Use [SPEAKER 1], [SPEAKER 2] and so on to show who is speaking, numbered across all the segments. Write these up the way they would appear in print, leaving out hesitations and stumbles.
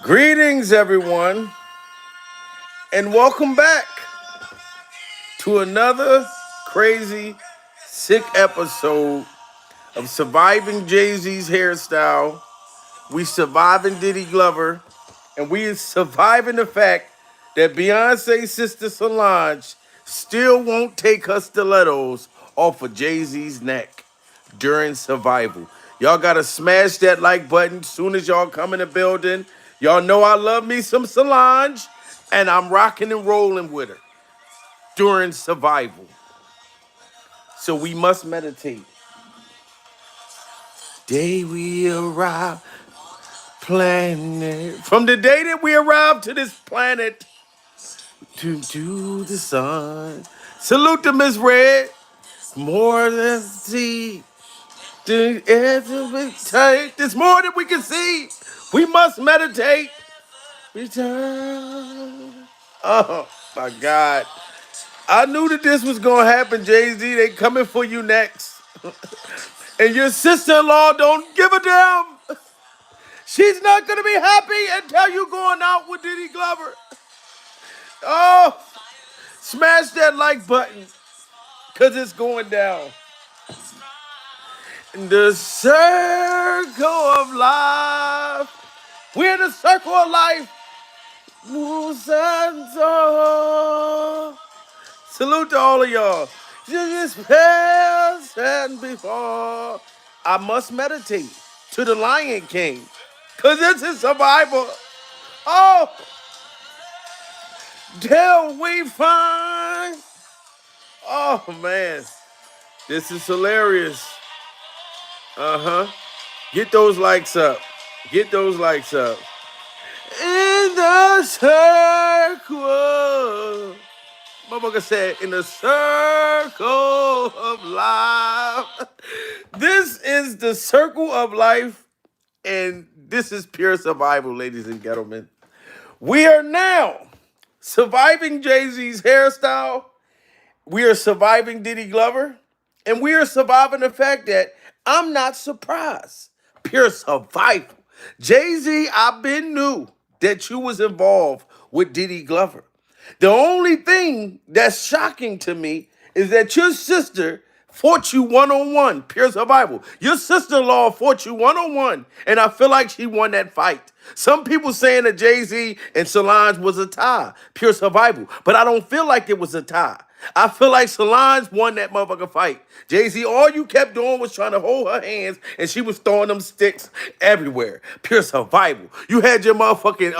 [SPEAKER 1] Greetings, everyone, and welcome back to another crazy, sick episode of Surviving Jay-Z's Hairstyle. We surviving Diddy Glover, and we surviving the fact that Beyonce's sister Solange still won't take her stilettos off of Jay-Z's neck during survival. Y'all gotta smash that like button soon as y'all come in the building. Y'all know I love me some Solange, and I'm rocking and rolling with her during survival. So we must meditate. Day we arrive, planet. From the day that we arrived to this planet, to the sun. Salute to Miss Red. More than see. There's more than we can see. We must meditate. Return. Oh my God. I knew that this was gonna happen, Jay-Z. They coming for you next. And your sister-in-law don't give a damn. She's not gonna be happy until you going out with Diddy Glover. Oh, smash that like button, cause it's going down. In the circle of life. We're in the circle of life. Musanto. Salute to all of y'all. Just past and before. I must meditate to the Lion King. Cause this is survival. Oh, till we find. Oh man. This is hilarious. Uh-huh. Get those likes up. Get those likes up. In the circle. Motherfucker said, in the circle of life. This is the circle of life, and this is pure survival, ladies and gentlemen. We are now surviving Jay-Z's hairstyle. We are surviving Diddy Glover. And we are surviving the fact that I'm not surprised. Pure survival. Jay-Z, I've been knew that you was involved with Diddy Glover. The only thing that's shocking to me is that your sister fought you one-on-one, pure survival. Your sister-in-law fought you one-on-one, and I feel like she won that fight. Some people saying that Jay-Z and Solange was a tie, pure survival, but I don't feel like it was a tie. I feel like Solange won that motherfucker fight. Jay-Z, all you kept doing was trying to hold her hands, and she was throwing them sticks everywhere. Pure survival. You had your motherfucking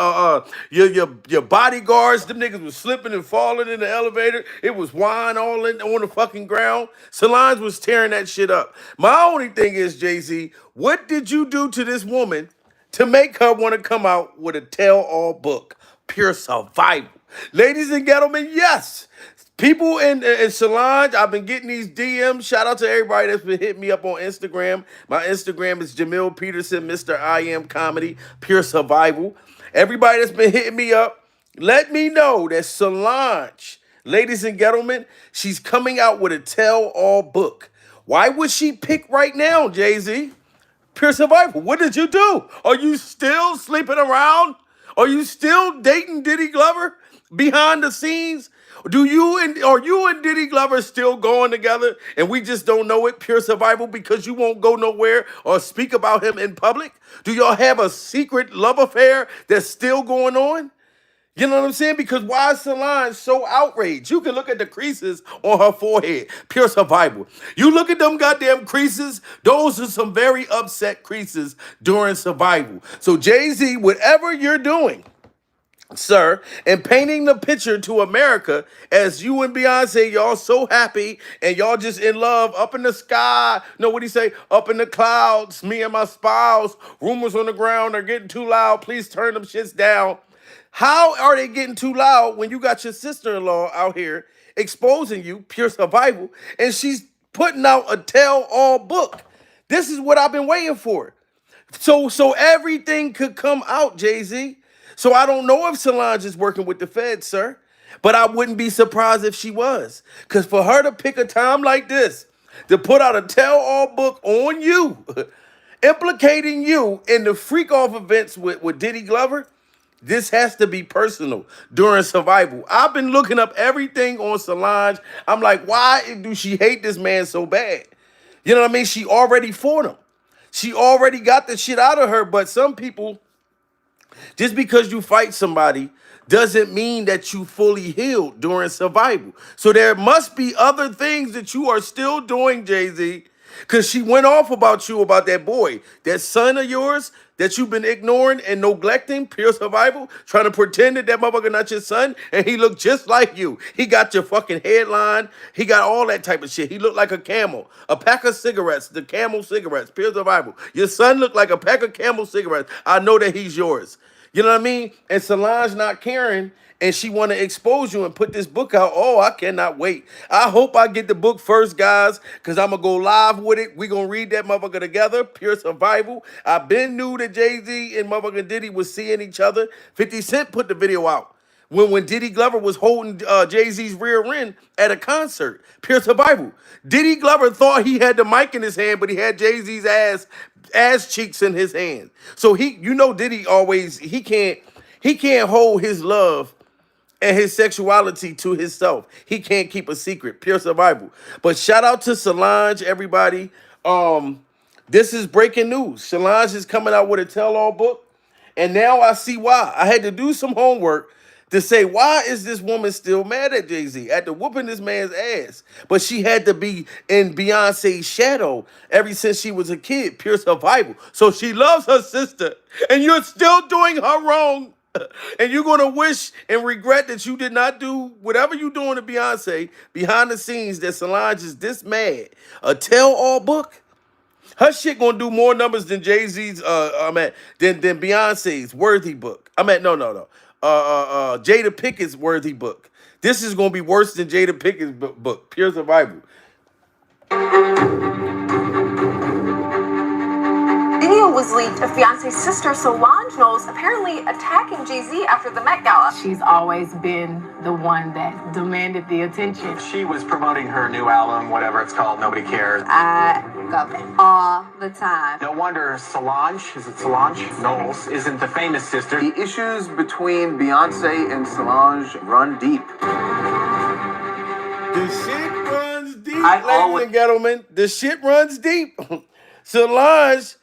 [SPEAKER 1] your bodyguards. Them niggas was slipping and falling in the elevator. It was wine all on the fucking ground. Solange was tearing that shit up. My only thing is, Jay-Z, what did you do to this woman to make her want to come out with a tell-all book? Pure survival. Ladies and gentlemen, yes. People in Solange, I've been getting these DMs. Shout out to everybody that's been hitting me up on Instagram. My Instagram is Jamil Peterson, Mr. I Am Comedy, Pure Survival. Everybody that's been hitting me up, let me know that Solange, ladies and gentlemen, she's coming out with a tell-all book. Why would she pick right now, Jay-Z? Pure survival. What did you do? Are you still sleeping around? Are you still dating Diddy Glover behind the scenes? Are you and Diddy Glover still going together and we just don't know it? Pure survival because you won't go nowhere or speak about him in public? Do y'all have a secret love affair that's still going on? You know what I'm saying? Because why is Solange so outraged? You can look at the creases on her forehead. Pure survival. You look at them goddamn creases. Those are some very upset creases during survival. So Jay-Z, whatever you're doing, sir, and painting the picture to America as you and Beyonce, y'all so happy and y'all just in love up in the sky. No, what do you say? Up in the clouds, me and my spouse. Rumors on the ground are getting too loud. Please turn them shits down. How are they getting too loud when you got your sister-in-law out here exposing you, pure survival, and she's putting out a tell-all book? This is what I've been waiting for. So everything could come out, Jay-Z. So I don't know if Solange is working with the Feds, sir, but I wouldn't be surprised if she was. Because for her to pick a time like this to put out a tell-all book on you, implicating you in the freak-off events with Diddy Glover, This has to be personal during survival. I've been looking up everything on Solange. I'm like, why do she hate this man so bad? You know what I mean? She already fought him. She already got the shit out of her. But some people, just because you fight somebody doesn't mean that you fully healed during survival. So there must be other things that you are still doing, Jay-Z. Because she went off about you, about that boy, that son of yours that you've been ignoring and neglecting, pure survival, trying to pretend that that motherfucker not your son, and he looked just like you. He got your fucking headline. He got all that type of shit. He looked like a camel. A pack of cigarettes, the Camel cigarettes, pure survival. Your son looked like a pack of Camel cigarettes. I know that he's yours. You know what I mean? And Solange not caring, and she want to expose you and put this book out. Oh, I cannot wait. I hope I get the book first, guys, because I'm going to go live with it. We going to read that motherfucker together, pure survival. I been knew that Jay-Z and motherfucker Diddy was seeing each other. 50 Cent put the video out. When Diddy Glover was holding Jay-Z's rear end at a concert, pure survival. Diddy Glover thought he had the mic in his hand, but he had Jay-Z's ass cheeks in his hand. So Diddy always he can't hold his love and his sexuality to himself. He can't keep a secret. Pure survival. But shout out to Solange, everybody. This is breaking news. Solange is coming out with a tell-all book, and now I see why. I had to do some homework to say, why is this woman still mad at Jay-Z after whooping this man's ass? But she had to be in Beyonce's shadow ever since she was a kid, pure survival. So she loves her sister, and you're still doing her wrong. And you're going to wish and regret that you did not do whatever you're doing to Beyonce behind the scenes, that Solange is this mad. A tell-all book? Her shit gonna do more numbers than Jay-Z's, than Beyonce's Worthy book. No. Jada Pickett's Worthy book. This is gonna be worse than Jada Pickett's book, Pure Survival.
[SPEAKER 2] Video was leaked of Beyonce's sister Solange Knowles apparently attacking Jay-Z after the Met Gala.
[SPEAKER 3] She's always been the one that demanded the attention.
[SPEAKER 4] She was promoting her new album, whatever it's called, Nobody Cares.
[SPEAKER 2] I love it all the time.
[SPEAKER 4] No wonder Solange, is it Solange? Knowles isn't the famous sister.
[SPEAKER 5] The issues between Beyonce and Solange run deep.
[SPEAKER 1] The shit runs deep, ladies and gentlemen. The shit runs deep. Solange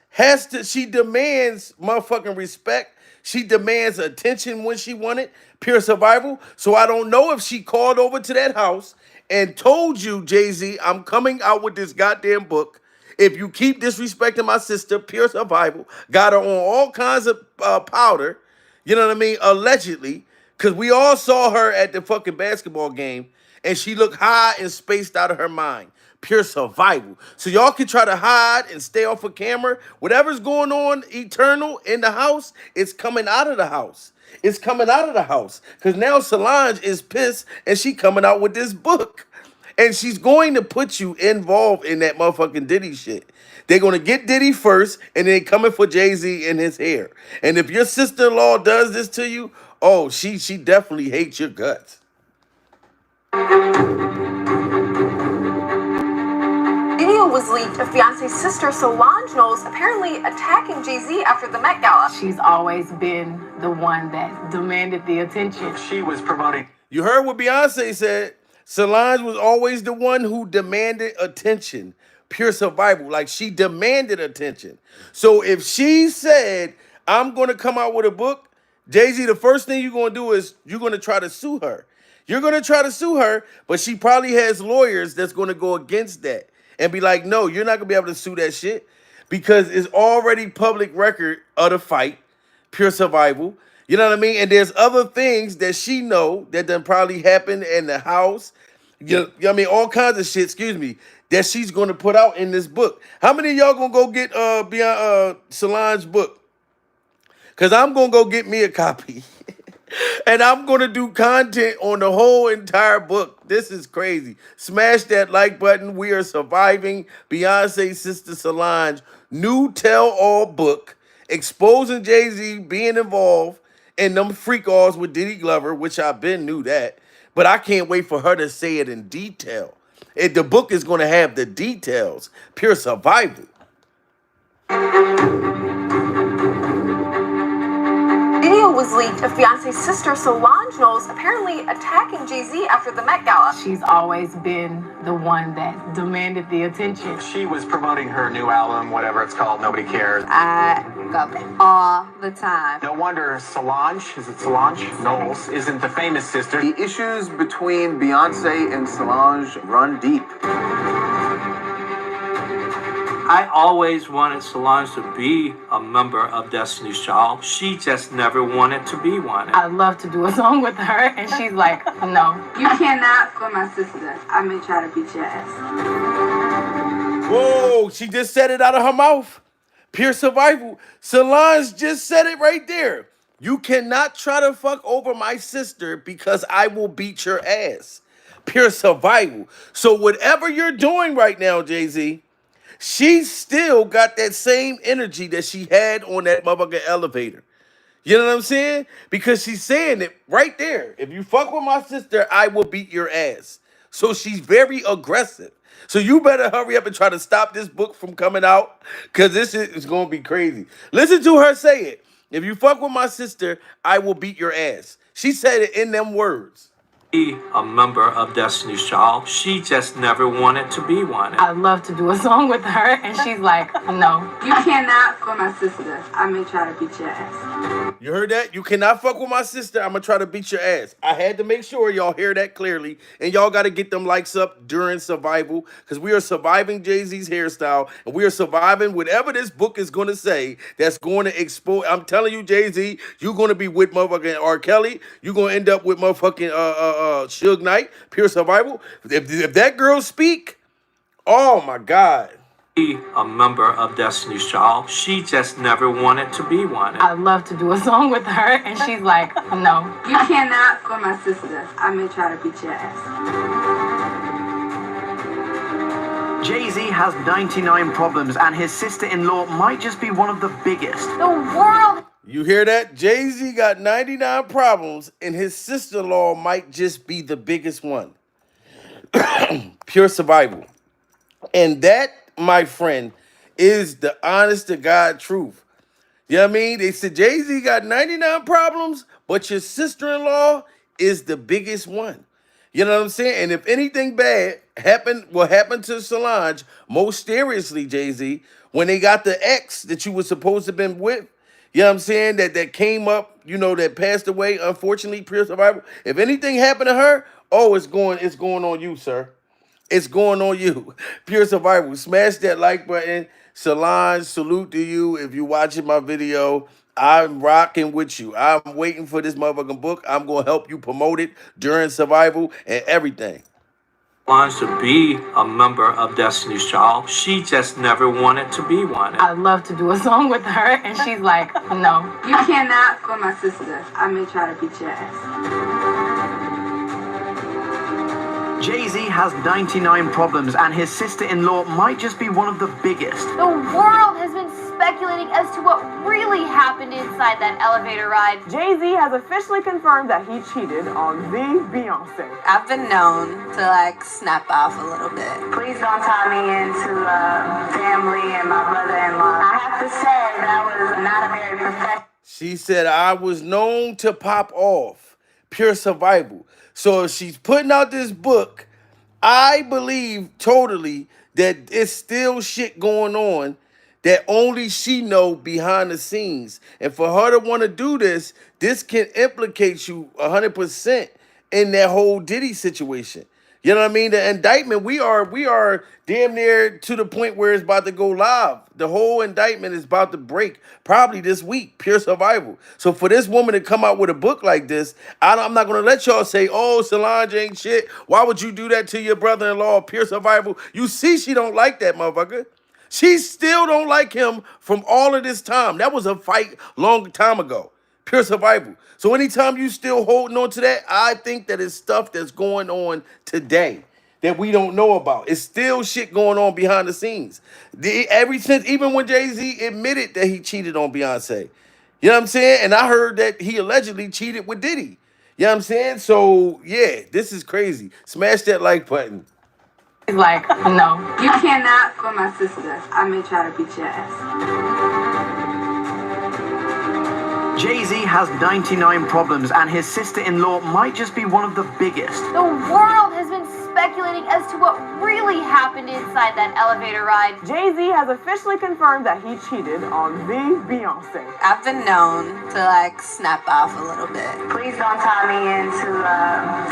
[SPEAKER 1] she demands motherfucking respect. She demands attention when she want it. Pure survival. So I don't know if she called over to that house and told you, Jay-Z, I'm coming out with this goddamn book. If you keep disrespecting my sister, pure survival, got her on all kinds of powder, you know what I mean, allegedly, because we all saw her at the fucking basketball game, and she looked high and spaced out of her mind. Pure survival. So y'all can try to hide and stay off of camera. Whatever's going on eternal in the house, it's coming out of the house. It's coming out of the house. Because now Solange is pissed, and she coming out with this book. And she's going to put you involved in that motherfucking Diddy shit. They're going to get Diddy first, and then coming for Jay-Z and his hair. And if your sister-in-law does this to you, oh, she definitely hates your guts.
[SPEAKER 2] Video was leaked of Beyonce's sister Solange Knowles apparently attacking Jay-Z after the Met Gala.
[SPEAKER 3] She's always been the one that demanded the attention.
[SPEAKER 4] She was promoting.
[SPEAKER 1] You heard what Beyonce said. Solange was always the one who demanded attention. Pure survival. Like, she demanded attention. So if she said, I'm going to come out with a book, Jay-Z, the first thing you're going to do is you're going to try to sue her. You're going to try to sue her, but she probably has lawyers that's going to go against that and be like, no, you're not going to be able to sue that shit because it's already public record of the fight, pure survival. You know what I mean? And there's other things that she know that done probably happened in the house. You know, I mean, all kinds of shit, that she's going to put out in this book. How many of y'all going to go get Solange's book? Because I'm going to go get me a copy. And I'm going to do content on the whole entire book. This is crazy. Smash that like button. We are surviving. Beyonce's sister Solange, new tell-all book, exposing Jay-Z being involved in them freak-offs with Diddy Glover, which I been knew that. But I can't wait for her to say it in detail. The book is going to have the details. Pure survival.
[SPEAKER 2] Video was leaked of Beyonce's sister Solange Knowles apparently attacking Jay-Z after the Met Gala.
[SPEAKER 3] She's always been the one that demanded the attention.
[SPEAKER 4] She was promoting her new album, whatever it's called, Nobody Cares.
[SPEAKER 6] I go all the time.
[SPEAKER 4] No wonder Solange, is it Solange? Knowles isn't the famous sister.
[SPEAKER 5] The issues between Beyonce and Solange run deep.
[SPEAKER 7] I always wanted Solange to be a member of Destiny's Child. She just never wanted to be one.
[SPEAKER 3] I'd love to do a song with her, and she's like, no.
[SPEAKER 6] You cannot for my sister. I may try to beat your ass.
[SPEAKER 1] Whoa, she just said it out of her mouth. Pure survival. Solange just said it right there. You cannot try to fuck over my sister because I will beat your ass. Pure survival. So whatever you're doing right now, Jay-Z, she still got that same energy that she had on that motherfucking elevator. You know what I'm saying? Because she's saying it right there. If you fuck with my sister, I will beat your ass. So she's very aggressive. So you better hurry up and try to stop this book from coming out, because this shit is going to be crazy. Listen to her say it. If you fuck with my sister, I will beat your ass. She said it in them words.
[SPEAKER 7] Be a member of Destiny's Child. She just never wanted to be one.
[SPEAKER 3] I'd love to do a song with her, and she's like, no.
[SPEAKER 6] You cannot for my sister. I may try to beat your ass.
[SPEAKER 1] You heard that? You cannot fuck with my sister. I'm going to try to beat your ass. I had to make sure y'all hear that clearly. And y'all got to get them likes up during survival, because we are surviving Jay-Z's hairstyle. And we are surviving whatever this book is going to say that's going to expose. I'm telling you, Jay-Z, you're going to be with motherfucking R. Kelly. You're going to end up with motherfucking Suge Knight. Pure survival. If that girl speak, oh my God.
[SPEAKER 7] Be a member of Destiny's Child. She just never wanted to be one.
[SPEAKER 3] I'd love to do a song with her, and she's like, no.
[SPEAKER 6] You cannot for my sister. I may try to beat your ass.
[SPEAKER 5] Jay-Z has 99 problems, and his sister-in-law might just be one of the biggest.
[SPEAKER 2] The world.
[SPEAKER 1] You hear that? Jay-Z got 99 problems, and his sister-in-law might just be the biggest one. Pure survival. And that, my friend, is the honest to God truth. You know what I mean? They said Jay-Z got 99 problems, but your sister-in-law is the biggest one. You know what I'm saying? And if anything bad happened, what happened to Solange, most seriously, Jay-Z, when they got the ex that you were supposed to have been with, you know what I'm saying, that came up, you know, that passed away, unfortunately, pure survival. If anything happened to her, oh, it's going on you, sir. It's going on you. Pure survival. Smash that like button. Solange, salute to you. If you're watching my video, I'm rocking with you. I'm waiting for this motherfucking book. I'm going to help you promote it during survival and everything.
[SPEAKER 7] Solange to be a member of Destiny's Child. She just never wanted to be one.
[SPEAKER 3] I'd love to do a song with her, and she's like, no.
[SPEAKER 6] You cannot for my sister. I may try to beat your ass.
[SPEAKER 5] Jay-Z has 99 problems, and his sister-in-law might just be one of the biggest.
[SPEAKER 2] The world has been speculating as to what really happened inside that elevator ride.
[SPEAKER 8] Jay-Z has officially confirmed that he cheated on the Beyonce.
[SPEAKER 6] I've been known to snap off a little bit.
[SPEAKER 8] Please don't tie me into family and my brother-in-law. I have to say that was not a very professional.
[SPEAKER 1] She said, I was known to pop off. Pure survival. So if she's putting out this book, I believe totally that it's still shit going on that only she know behind the scenes. And for her to want to do this, this can implicate you 100% in that whole Diddy situation. You know what I mean? The indictment, we are damn near to the point where it's about to go live. The whole indictment is about to break probably this week. Pure survival. So for this woman to come out with a book like this, I'm not going to let y'all say, oh, Solange ain't shit. Why would you do that to your brother-in-law? Pure survival. You see she don't like that motherfucker. She still don't like him from all of this time. That was a fight long time ago. Pure survival. So anytime you still holding on to that, I think that it's stuff that's going on today that we don't know about. It's still shit going on behind the scenes. Even when Jay-Z admitted that he cheated on Beyonce. You know what I'm saying? And I heard that he allegedly cheated with Diddy. You know what I'm saying? So, yeah, this is crazy. Smash that like button.
[SPEAKER 3] He's like, no.
[SPEAKER 6] You cannot for my sister. I may try to beat your ass.
[SPEAKER 5] Jay-Z has 99 problems, and his sister-in-law might just be one of the biggest.
[SPEAKER 2] The world has been speculating as to what really happened inside that elevator ride.
[SPEAKER 9] Jay-Z has officially confirmed that he cheated on the Beyonce.
[SPEAKER 6] I've been known to snap off a little bit.
[SPEAKER 8] Please don't tie me into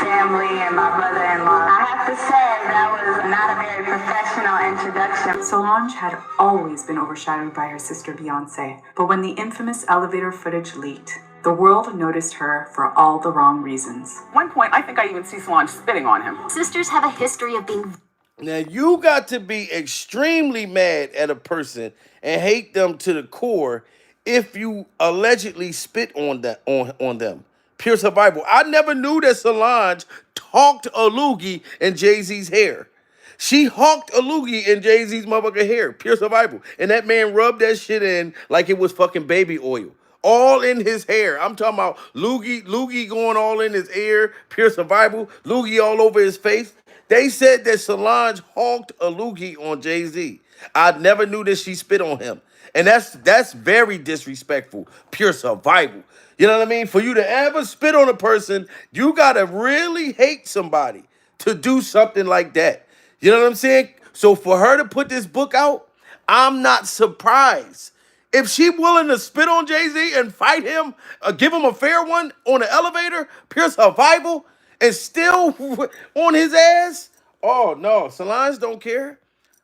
[SPEAKER 8] family and my brother-in-law. I have to say that was not a very professional introduction.
[SPEAKER 10] Solange had always been overshadowed by her sister Beyonce, but when the infamous elevator footage leaked, the world noticed her for all the wrong reasons.
[SPEAKER 9] At one point, I think I even see Solange spitting on him.
[SPEAKER 2] Sisters have a history of being...
[SPEAKER 1] Now, you got to be extremely mad at a person and hate them to the core if you allegedly spit on them. Pure survival. I never knew that Solange talked a loogie in Jay-Z's hair. She hawked a loogie in Jay-Z's motherfucking hair. Pure survival. And that man rubbed that shit in like it was fucking baby oil. All in his hair. I'm talking about loogie going all in his ear. Pure survival. Loogie all over his face. They said that Solange hawked a loogie on Jay-Z. I never knew that she spit on him. And that's very disrespectful. Pure survival. You know what I mean? For you to ever spit on a person, you got to really hate somebody to do something like that. You know what I'm saying? So for her to put this book out, I'm not surprised. If she willing to spit on Jay-Z and fight him, give him a fair one on the elevator, pure survival, and still on his ass, oh no, Solange don't care.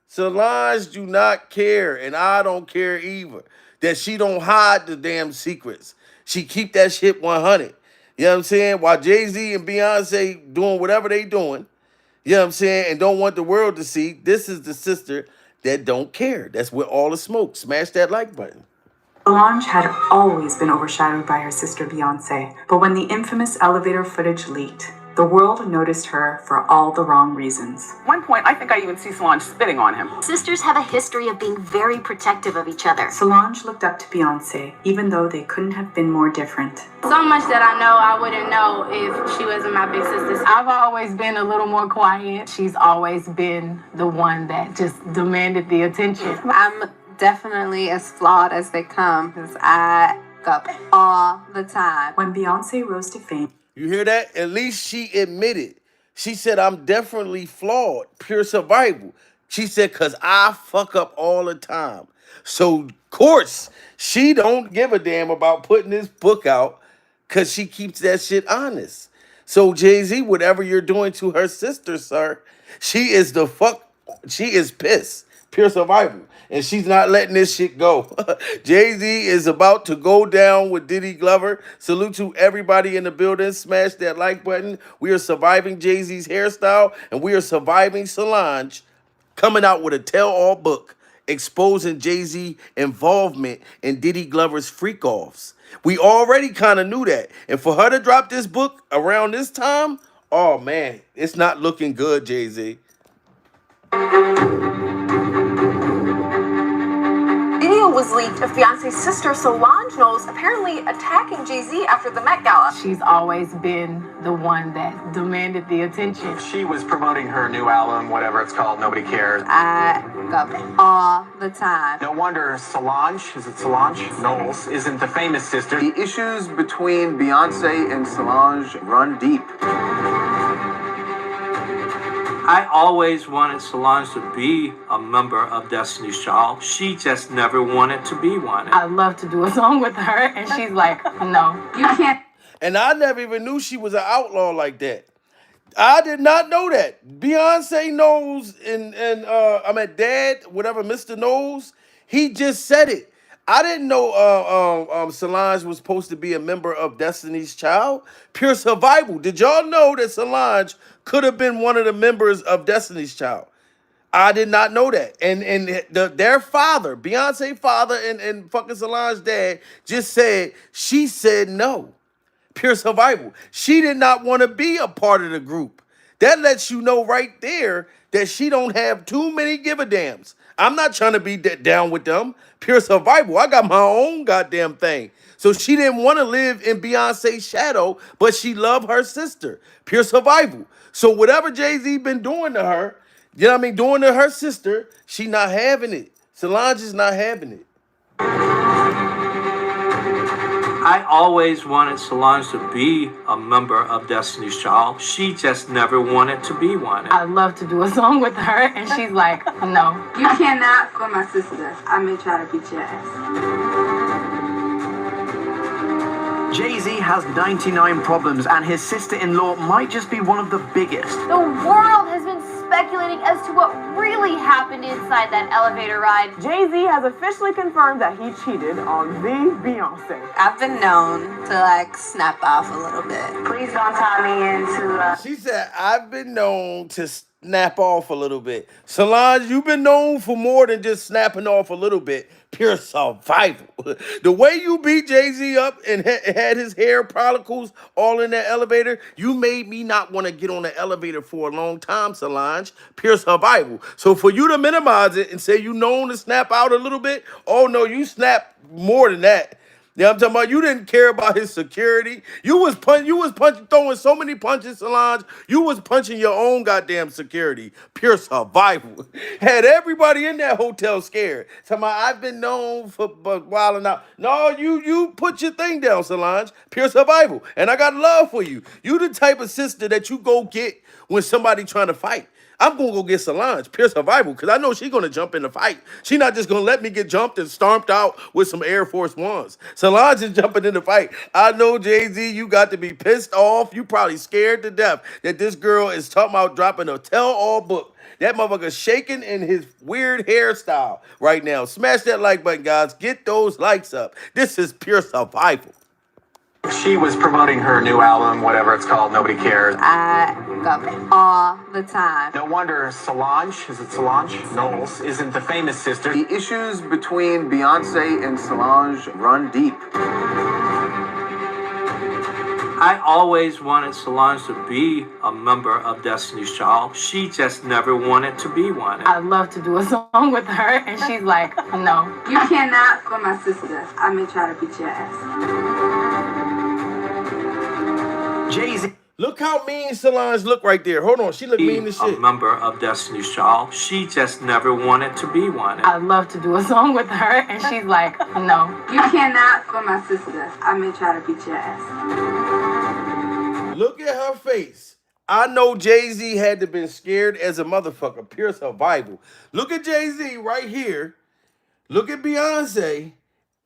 [SPEAKER 1] Solange do not care, and I don't care either. That she don't hide the damn secrets. She keep that shit 100. You know what I'm saying? While Jay-Z and Beyonce doing whatever they doing, you know what I'm saying, and don't want the world to see, this is the sister that don't care. That's with all the smoke. Smash that like button.
[SPEAKER 10] Solange had always been overshadowed by her sister Beyonce, but when the infamous elevator footage leaked, the world noticed her for all the wrong reasons.
[SPEAKER 9] At one point, I think I even see Solange spitting on him.
[SPEAKER 2] Sisters have a history of being very protective of each other.
[SPEAKER 10] Solange looked up to Beyonce, even though they couldn't have been more different.
[SPEAKER 3] So much that I know I wouldn't know if she wasn't my big sister. I've always been a little more quiet. She's always been the one that just demanded the attention.
[SPEAKER 6] I'm definitely as flawed as they come because I up all the time.
[SPEAKER 10] When Beyonce rose to fame,
[SPEAKER 1] you hear that? At least she admitted. She said, I'm definitely flawed. Pure survival. She said, because I fuck up all the time. So, of course, she don't give a damn about putting this book out because she keeps that shit honest. So, Jay-Z, whatever you're doing to her sister, sir, she is pissed. Pure survival. And she's not letting this shit go. Jay-Z is about to go down with Diddy Glover. Salute to everybody in the building. Smash that like button. We are surviving Jay-Z's hairstyle, and we are surviving Solange coming out with a tell-all book exposing Jay-Z involvement in Diddy Glover's freak-offs. We already kind of knew that. And for her to drop this book around this time, oh, man, it's not looking good, Jay-Z.
[SPEAKER 2] Video was leaked of Beyonce's sister Solange Knowles apparently attacking Jay-Z after the Met Gala.
[SPEAKER 3] She's always been the one that demanded the attention.
[SPEAKER 4] She was promoting her new album, whatever it's called, Nobody Cares.
[SPEAKER 6] I up all the time.
[SPEAKER 4] No wonder Solange, is it Solange? Knowles isn't the famous sister.
[SPEAKER 11] The issues between Beyonce and Solange run deep.
[SPEAKER 7] I always wanted Solange to be a member of Destiny's Child. She just never wanted to be one.
[SPEAKER 3] I love to do a song with her, and she's like, no.
[SPEAKER 6] You can't.
[SPEAKER 1] And I never even knew she was an outlaw like that. I did not know that. Beyonce knows, and Dad, whatever, Mr. Knows, he just said it. I didn't know Solange was supposed to be a member of Destiny's Child. Pure survival. Did y'all know that Solange could have been one of the members of Destiny's Child? I did not know that. And their father, Beyonce father and fucking Solange dad, just said, she said no. Pure survival. She did not want to be a part of the group. That lets you know right there that she don't have too many give a dams. I'm not trying to be down with them. Pure survival. I got my own goddamn thing. So she didn't want to live in Beyonce's shadow, but she loved her sister. Pure survival. So whatever Jay-Z been doing to her, you know what I mean, doing to her sister, she not having it. Solange is not having it.
[SPEAKER 7] I always wanted Solange to be a member of Destiny's Child. She just never wanted to be one.
[SPEAKER 3] I'd love to do a song with her, and she's like, no.
[SPEAKER 8] You cannot for my sister. I may try to beat your ass.
[SPEAKER 5] Jay-Z has 99 problems, and his sister-in-law might just be one of the biggest.
[SPEAKER 2] The world has been speculating as to what really happened inside that elevator ride.
[SPEAKER 9] Jay-Z has officially confirmed that he cheated on the Beyonce.
[SPEAKER 6] I've been known to snap off a little bit.
[SPEAKER 8] Please don't tie me into
[SPEAKER 1] She said, I've been known to snap off a little bit. Solange, you've been known for more than just snapping off a little bit. Pure survival. The way you beat Jay-Z up and had his hair follicles all in that elevator, you made me not want to get on the elevator for a long time, Solange. Pure survival. So for you to minimize it and say you known to snap out a little bit, oh no, you snapped more than that. Yeah, I'm talking about you didn't care about his security. You was throwing so many punches, Solange. You was punching your own goddamn security. Pure survival. Had everybody in that hotel scared. Talking about I've been known for wilding out. No, you put your thing down, Solange. Pure survival. And I got love for you. You the type of sister that you go get when somebody trying to fight. I'm going to go get Solange, pure survival, because I know she's going to jump in the fight. She's not just going to let me get jumped and stomped out with some Air Force Ones. Solange is jumping in the fight. I know, Jay-Z, you got to be pissed off. You probably scared to death that this girl is talking about dropping a tell-all book. That motherfucker shaking in his weird hairstyle right now. Smash that like button, guys. Get those likes up. This is pure survival.
[SPEAKER 4] She was promoting her new album, whatever it's called, Nobody Cares.
[SPEAKER 6] I go all the time.
[SPEAKER 4] No wonder Solange, is it Solange? Knowles isn't the famous sister.
[SPEAKER 11] The issues between Beyonce and Solange run deep.
[SPEAKER 7] I always wanted Solange to be a member of Destiny's Child. She just never wanted to be one.
[SPEAKER 3] I'd love to do a song with her, and she's like, no.
[SPEAKER 8] You cannot for my sister. I may try to beat your ass.
[SPEAKER 5] Jay-Z.
[SPEAKER 1] Look how mean Solange look right there. Hold on, she look mean as shit.
[SPEAKER 7] A member of Destiny's Child. She just never wanted to be one.
[SPEAKER 3] I'd love to do a song with her, and she's like, no.
[SPEAKER 8] You cannot for my sister. I may try to beat your ass.
[SPEAKER 1] Look at her face. I know Jay-Z had to been scared as a motherfucker. Pure survival. Look at Jay-Z right here. Look at Beyonce.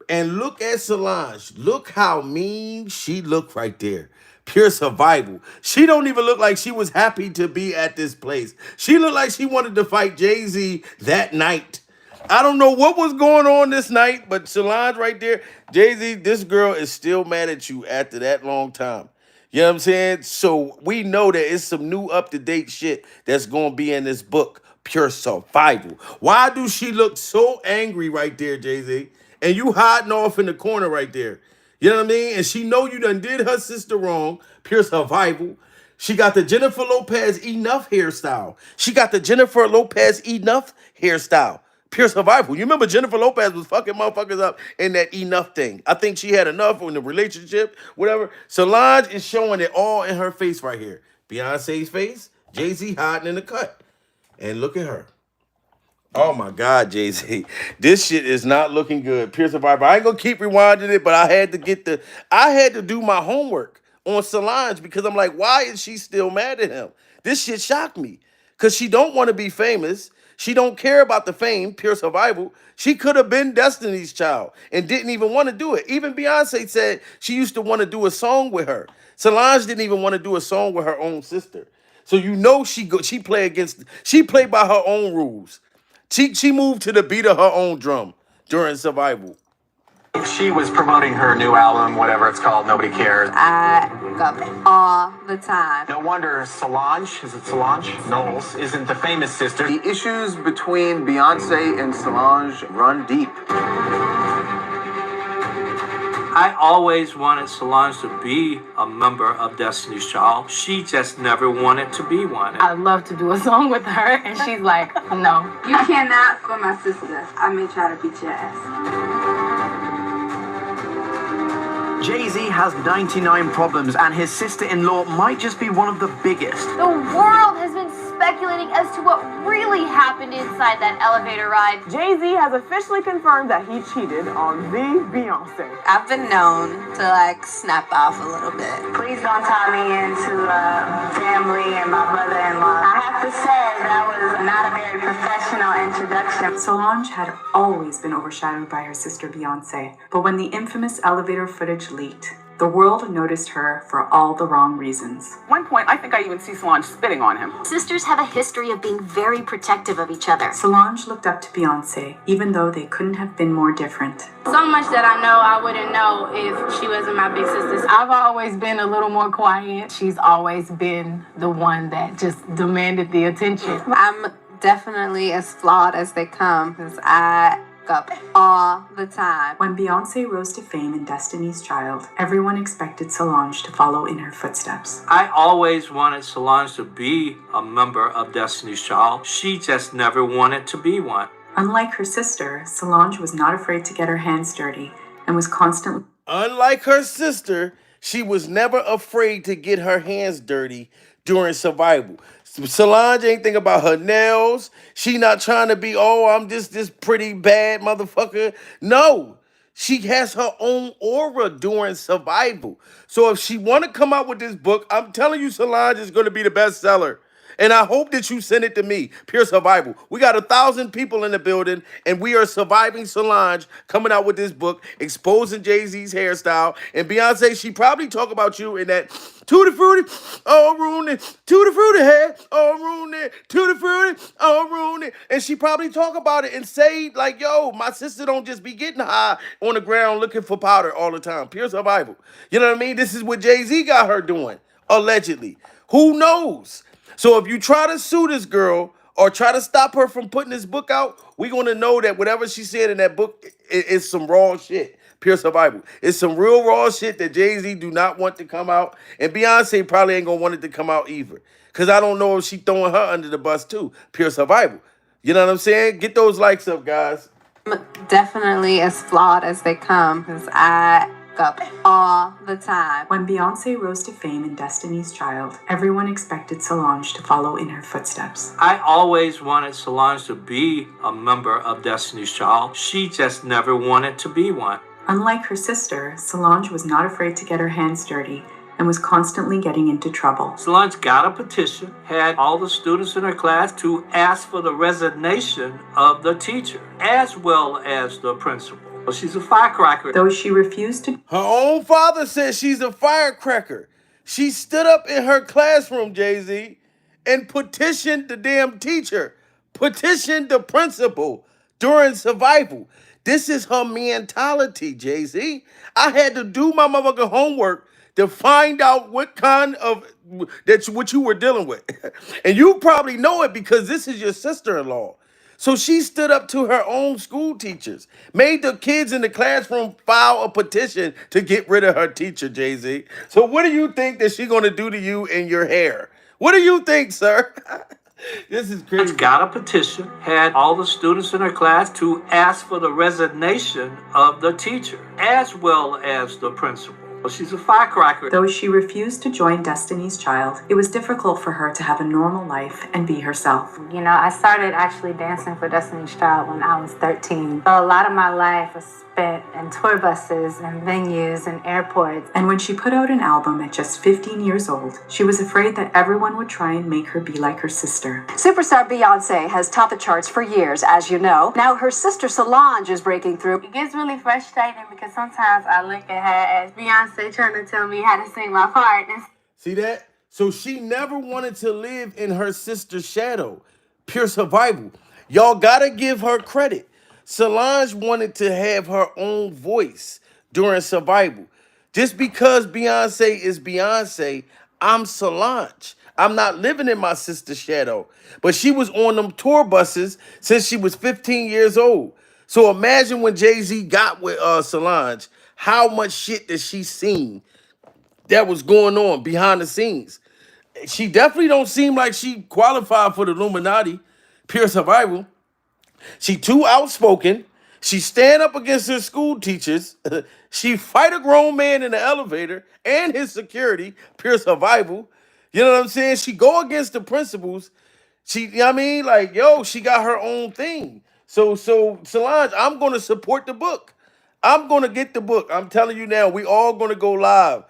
[SPEAKER 1] And look at Solange. Look how mean she looked right there. Pure survival. She don't even look like she was happy to be at this place. She looked like she wanted to fight Jay-Z that night. I don't know what was going on this night, but Solange right there, Jay-Z, this girl is still mad at you after that long time. You know what I'm saying? So we know that it's some new up-to-date shit that's going to be in this book, Pure Survival. Why do she look so angry right there, Jay-Z? And you hiding off in the corner right there. You know what I mean? And she know you done did her sister wrong. Pure survival. She got the Jennifer Lopez Enough hairstyle. She got the Jennifer Lopez Enough hairstyle. Pure survival. You remember Jennifer Lopez was fucking motherfuckers up in that Enough thing. I think she had enough in the relationship, whatever. Solange is showing it all in her face right here. Beyonce's face, Jay-Z hiding in the cut. And look at her. Oh my God, Jay-Z. This shit is not looking good. Pure survival. I ain't gonna keep rewinding it, but I had to do my homework on Solange because I'm like, why is she still mad at him? This shit shocked me. Because she don't want to be famous. She don't care about the fame, pure survival. She could have been Destiny's Child and didn't even want to do it. Even Beyonce said she used to want to do a song with her. Solange didn't even want to do a song with her own sister. So you know she play by her own rules. She moved to the beat of her own drum during survival.
[SPEAKER 4] She was promoting her new album, whatever it's called, Nobody Cares.
[SPEAKER 6] I go all the time.
[SPEAKER 4] No wonder Solange, is it Solange? Knowles isn't the famous sister.
[SPEAKER 11] The issues between Beyonce and Solange run deep.
[SPEAKER 7] I always wanted Solange to be a member of Destiny's Child. She just never wanted to be one.
[SPEAKER 3] I'd love to do a song with her, and she's like, no.
[SPEAKER 8] You cannot for my sister. I may try to beat your ass.
[SPEAKER 5] Jay-Z has 99 problems, and his sister-in-law might just be one of the biggest.
[SPEAKER 2] The world has been speculating as to what really happened inside that elevator ride.
[SPEAKER 9] Jay-Z has officially confirmed that he cheated on the Beyonce.
[SPEAKER 6] I've been known to snap off a little bit.
[SPEAKER 8] Please don't tie me into family and my brother-in-law. I have to say that was not a very professional introduction.
[SPEAKER 10] Solange had always been overshadowed by her sister Beyoncé, but when the infamous elevator footage leaked, the world noticed her for all the wrong reasons.
[SPEAKER 9] At one point, I think I even see Solange spitting on him.
[SPEAKER 2] Sisters have a history of being very protective of each other.
[SPEAKER 10] Solange looked up to Beyoncé, even though they couldn't have been more different.
[SPEAKER 3] So much that I know I wouldn't know if she wasn't my big sister. I've always been a little more quiet. She's always been the one that just demanded the attention.
[SPEAKER 6] I'm definitely as flawed as they come because I up all the time.
[SPEAKER 10] When Beyoncé rose to fame in Destiny's Child, everyone expected Solange to follow in her footsteps.
[SPEAKER 7] I always wanted Solange to be a member of Destiny's Child. She just never wanted to be one.
[SPEAKER 10] Unlike her sister, Solange was not afraid to get her hands dirty and was constantly...
[SPEAKER 1] Unlike her sister, she was never afraid to get her hands dirty during survival. Solange ain't think about her nails. She not trying to be, oh, I'm just this pretty bad motherfucker. No, she has her own aura during survival. So if she want to come out with this book, I'm telling you, Solange is going to be the bestseller. And I hope that you send it to me, Pure Survival. We got 1,000 people in the building, and we are surviving Solange coming out with this book, exposing Jay-Z's hairstyle. And Beyonce, she probably talk about you in that Tutti Frutti, oh, ruin it. Tutti Frutti hair, oh, ruin it. Tutti Frutti, oh, ruin it. And she probably talk about it and say, like, yo, my sister don't just be getting high on the ground looking for powder all the time. Pure Survival. You know what I mean? This is what Jay-Z got her doing, allegedly. Who knows? So if you try to sue this girl or try to stop her from putting this book out, we're going to know that whatever she said in that book is some raw shit. Pure Survival. It's some real raw shit that Jay-Z do not want to come out. And Beyonce probably ain't going to want it to come out either. Because I don't know if she throwing her under the bus too. Pure Survival. You know what I'm saying? Get those likes up, guys.
[SPEAKER 6] I'm definitely as flawed as they come because I up all the time.
[SPEAKER 10] When Beyoncé rose to fame in Destiny's Child, everyone expected Solange to follow in her footsteps.
[SPEAKER 7] I always wanted Solange to be a member of Destiny's Child. She just never wanted to be one.
[SPEAKER 10] Unlike her sister, Solange was not afraid to get her hands dirty and was constantly getting into trouble.
[SPEAKER 7] Solange got a petition, had all the students in her class to ask for the resignation of the teacher, as well as the principal. Well, she's a firecracker.
[SPEAKER 10] Though she refused to...
[SPEAKER 1] Her own father said she's a firecracker. She stood up in her classroom, Jay-Z, and petitioned the damn teacher, petitioned the principal during survival. This is her mentality, Jay-Z. I had to do my motherfucking homework to find out what kind of, what you were dealing with. And you probably know it because this is your sister-in-law. So she stood up to her own school teachers, made the kids in the classroom file a petition to get rid of her teacher, Jay-Z. So what do you think that she's going to do to you in your hair? What do you think, sir? This is crazy.
[SPEAKER 7] Got a petition, had all the students in her class to ask for the resignation of the teacher, as well as the principal. Well, she's a firecracker.
[SPEAKER 10] Though she refused to join Destiny's Child, it was difficult for her to have a normal life and be herself.
[SPEAKER 3] You know, I started actually dancing for Destiny's Child when I was 13. So a lot of my life was spent in tour buses and venues and airports.
[SPEAKER 10] And when she put out an album at just 15 years old, she was afraid that everyone would try and make her be like her sister.
[SPEAKER 2] Superstar Beyonce has topped the charts for years, as you know. Now her sister Solange is breaking through.
[SPEAKER 3] It gets really frustrating because sometimes I look at her as Beyonce trying to tell me how to sing my part.
[SPEAKER 1] See that? So she never wanted to live in her sister's shadow. Pure survival. Y'all gotta give her credit. Solange wanted to have her own voice during survival. Just because Beyonce is Beyonce, I'm Solange. I'm not living in my sister's shadow. But she was on them tour buses since she was 15 years old. So imagine when Jay-Z got with Solange, how much shit that she seen that was going on behind the scenes. She definitely don't seem like she qualified for the Illuminati. Pure survival. She too outspoken. She stand up against her school teachers. She fight a grown man in the elevator and his security. Pure survival. You know what I'm saying? She go against the principals. She, you know what I mean? Like, yo, she got her own thing. So Solange, I'm gonna support the book. I'm gonna get the book. I'm telling you now, we all gonna go live.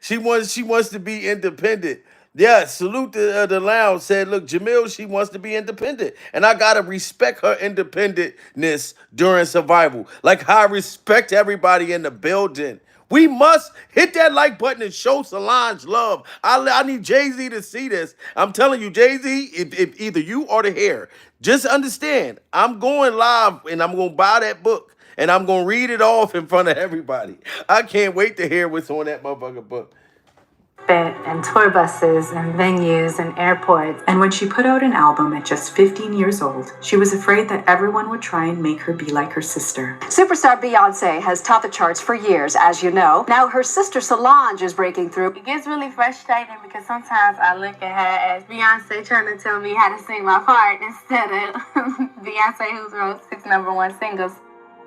[SPEAKER 1] She wants to be independent. Yeah, salute the lounge said, look, Jamil, she wants to be independent. And I gotta respect her independentness during survival. Like how I respect everybody in the building. We must hit that like button and show Solange love. I need Jay-Z to see this. I'm telling you, Jay-Z, if either you or the hair, just understand, I'm going live and I'm going to buy that book and I'm going to read it off in front of everybody. I can't wait to hear what's on that motherfucking book.
[SPEAKER 10] And tour buses and venues and airports. And when she put out an album at just 15 years old, she was afraid that everyone would try and make her be like her sister.
[SPEAKER 2] Superstar Beyonce has topped the charts for years, as you know. Now her sister Solange is breaking through.
[SPEAKER 3] It gets really frustrating because sometimes I look at her as Beyonce trying to tell me how to sing my part instead of Beyonce, who's wrote 6 #1 singles.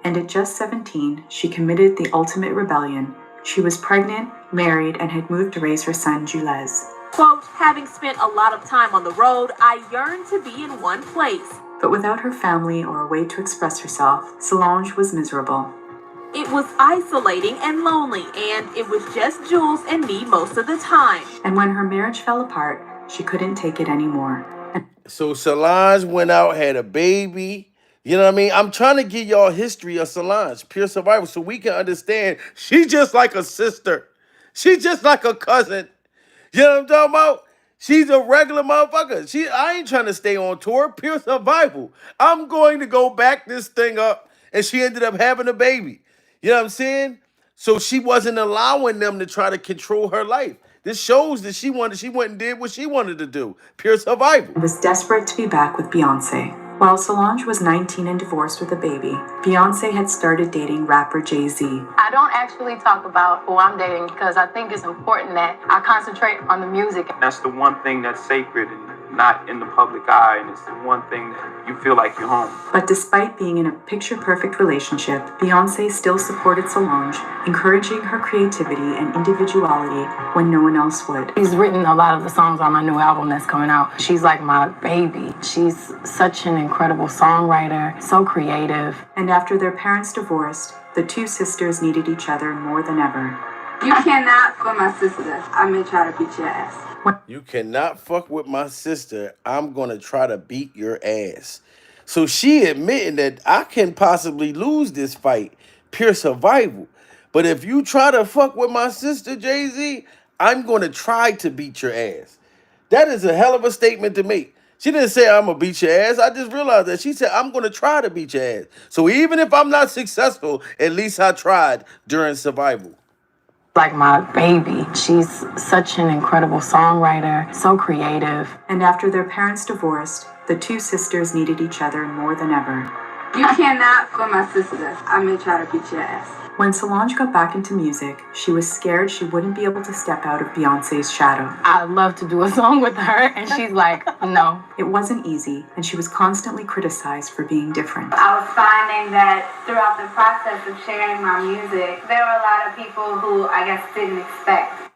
[SPEAKER 10] And at just 17, she committed the ultimate rebellion. She was pregnant, married, and had moved to raise her son, jayz.
[SPEAKER 12] Quote, having spent a lot of time on the road, I yearn to be in one place.
[SPEAKER 10] But without her family or a way to express herself, Solange was miserable.
[SPEAKER 12] It was isolating and lonely, and it was just Jules and me most of the time.
[SPEAKER 10] And when her marriage fell apart, she couldn't take it anymore.
[SPEAKER 1] So Solange went out, had a baby. You know what I mean? I'm trying to give y'all history of Solange, pure survival, so we can understand she's just like a sister. She's just like a cousin. You know what I'm talking about? She's a regular motherfucker. I ain't trying to stay on tour, pure survival. I'm going to go back this thing up, and she ended up having a baby. You know what I'm saying? So she wasn't allowing them to try to control her life. This shows that she went and did what she wanted to do. Pure survival.
[SPEAKER 10] Was desperate to be back with Beyonce. While Solange was 19 and divorced with a baby, Beyonce had started dating rapper Jay-Z.
[SPEAKER 3] I don't actually talk about who I'm dating because I think it's important that I concentrate on the music.
[SPEAKER 13] That's the one thing that's sacred and not in the public eye, and it's the one thing that you feel like you're home.
[SPEAKER 10] But despite being in a picture-perfect relationship, Beyonce still supported Solange, encouraging her creativity and individuality when no one else would.
[SPEAKER 3] She's written a lot of the songs on my new album that's coming out. She's like my baby. She's such an incredible songwriter, so creative.
[SPEAKER 10] And after their parents divorced, the two sisters needed each other more than ever.
[SPEAKER 8] You cannot for my sister. I may try to beat your ass.
[SPEAKER 1] You cannot fuck with my sister. I'm going to try to beat your ass. So she admitting that I can possibly lose this fight. Pure survival. But if you try to fuck with my sister, Jay-Z, I'm going to try to beat your ass. That is a hell of a statement to make. She didn't say I'm going to beat your ass. I just realized that. She said I'm going to try to beat your ass. So even if I'm not successful, at least I tried during survival.
[SPEAKER 3] Like my baby. She's such an incredible songwriter, so creative.
[SPEAKER 10] And after their parents divorced, the two sisters needed each other more than ever.
[SPEAKER 8] You cannot for my sister. I may try to beat your ass.
[SPEAKER 10] When Solange got back into music, she was scared she wouldn't be able to step out of Beyonce's shadow.
[SPEAKER 3] I'd love to do a song with her, and she's like, no.
[SPEAKER 10] It wasn't easy, and she was constantly criticized for being different.
[SPEAKER 8] I was finding that throughout the process of sharing my music, there were a lot of people who I guess didn't expect.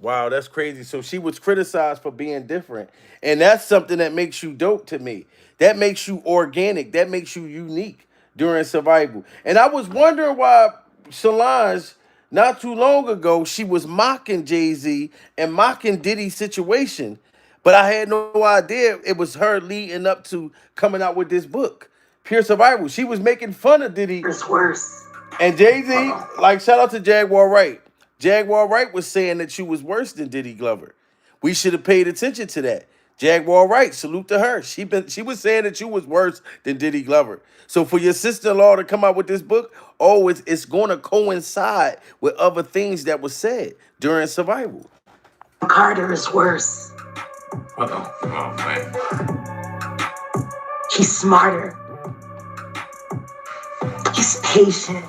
[SPEAKER 1] Wow, that's crazy. So she was criticized for being different. And that's something that makes you dope to me. That makes you organic. That makes you unique during survival. And I was wondering why Solange, not too long ago, she was mocking Jay-Z and mocking Diddy's situation. But I had no idea it was her leading up to coming out with this book, Pure Survival. She was making fun of Diddy.
[SPEAKER 8] It's worse.
[SPEAKER 1] And Jay-Z, like, shout out to Jaguar Wright. Jaguar Wright was saying that she was worse than Diddy Glover. We should have paid attention to that. Jaguar Wright, salute to her. She was saying that you was worse than Diddy Glover. So for your sister-in-law to come out with this book, it's going to coincide with other things that were said during survival.
[SPEAKER 8] Carter is worse.
[SPEAKER 13] Uh-oh. Oh, man.
[SPEAKER 8] He's smarter. He's patient.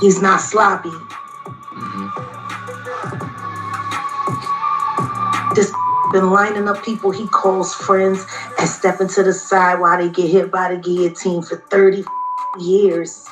[SPEAKER 8] He's not sloppy. This been lining up people he calls friends and stepping to the side while they get hit by the guillotine for 30 years.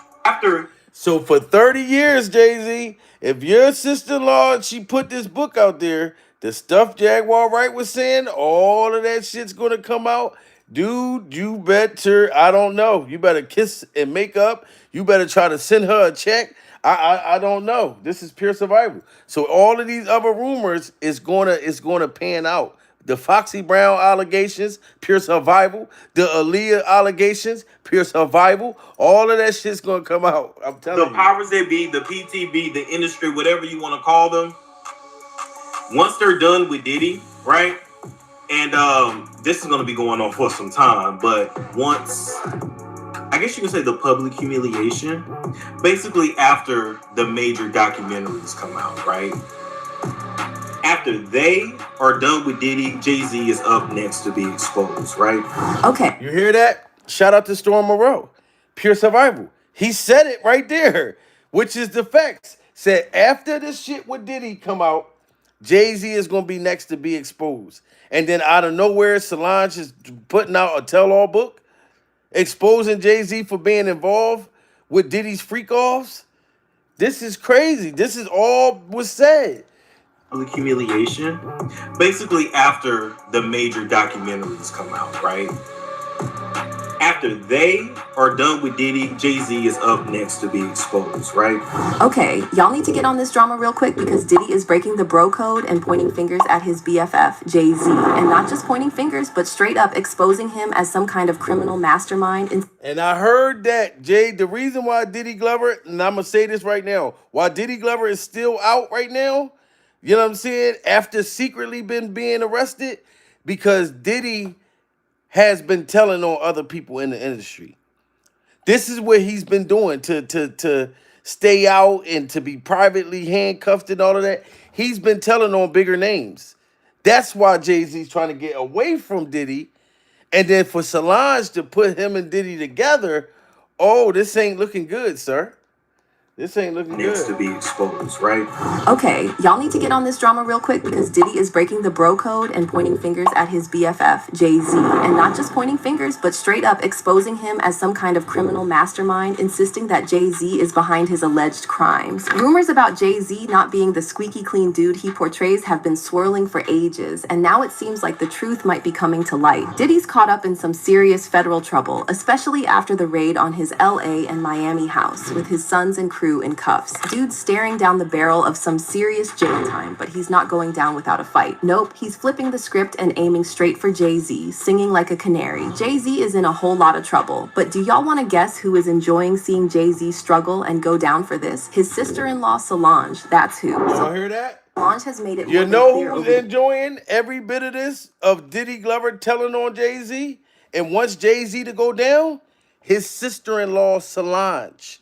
[SPEAKER 1] So for 30 years, Jay-Z, if your sister-in-law, she put this book out there, The stuff Jaguar Wright was saying, all of that shit's gonna come out. Dude, you better, I don't know. You better kiss and make up. You better try to send her a check. I don't know. This is pure survival. So all of these other rumors is gonna pan out. The Foxy Brown allegations, pure survival. The Aaliyah allegations, pure survival. All of that shit's gonna come out. I'm telling you.
[SPEAKER 14] The powers that be, the PTB, the industry, whatever you want to call them, once they're done with Diddy, right? And this is going to be going on for some time, but once, I guess you can say the public humiliation, basically after the major documentaries come out, right? After they are done with Diddy, Jay-Z is up next to be exposed, right?
[SPEAKER 6] Okay.
[SPEAKER 1] You hear that? Shout out to Storm Moreau. Pure survival. He said it right there, which is the facts. Said after the shit with Diddy come out, Jay-Z is going to be next to be exposed. And then out of nowhere, Solange is putting out a tell-all book exposing Jay-Z for being involved with Diddy's freak-offs. This is crazy. This is all was said.
[SPEAKER 14] Public humiliation, basically after the major documentaries come out, right? After they are done with Diddy, Jay-Z is up next to be exposed, right?
[SPEAKER 12] Okay, y'all need to get on this drama real quick because Diddy is breaking the bro code and pointing fingers at his BFF, Jay-Z. And not just pointing fingers, but straight up exposing him as some kind of criminal mastermind.
[SPEAKER 1] And I heard that, Jay, the reason why Diddy Glover, and I'm going to say this right now, why Diddy Glover is still out right now, you know what I'm saying, after secretly being arrested, because Diddy has been telling on other people in the industry. This is what he's been doing to stay out and to be privately handcuffed and all of that. He's been telling on bigger names. That's why Jay-Z's trying to get away from Diddy. And then for Solange to put him and Diddy together, oh, this ain't looking good, sir. This ain't looking good.
[SPEAKER 14] Needs to be exposed, right?
[SPEAKER 12] Okay, y'all need to get on this drama real quick because Diddy is breaking the bro code and pointing fingers at his BFF, Jay-Z. And not just pointing fingers, but straight up exposing him as some kind of criminal mastermind, insisting that Jay-Z is behind his alleged crimes. Rumors about Jay-Z not being the squeaky clean dude he portrays have been swirling for ages, and now it seems like the truth might be coming to light. Diddy's caught up in some serious federal trouble, especially after the raid on his LA and Miami house with his sons and crew in cuffs. Dude's staring down the barrel of some serious jail time, but he's not going down without a fight. Nope, he's flipping the script and aiming straight for Jay-Z, singing like a canary. Jay-Z is in a whole lot of trouble, but do y'all want to guess who is enjoying seeing Jay-Z struggle and go down for this? His sister-in-law Solange, that's who.
[SPEAKER 1] Y'all hear that?
[SPEAKER 12] Solange has made it.
[SPEAKER 1] You know who's enjoying every bit of this, of Diddy Glover telling on Jay-Z and wants Jay-Z to go down? His sister-in-law Solange.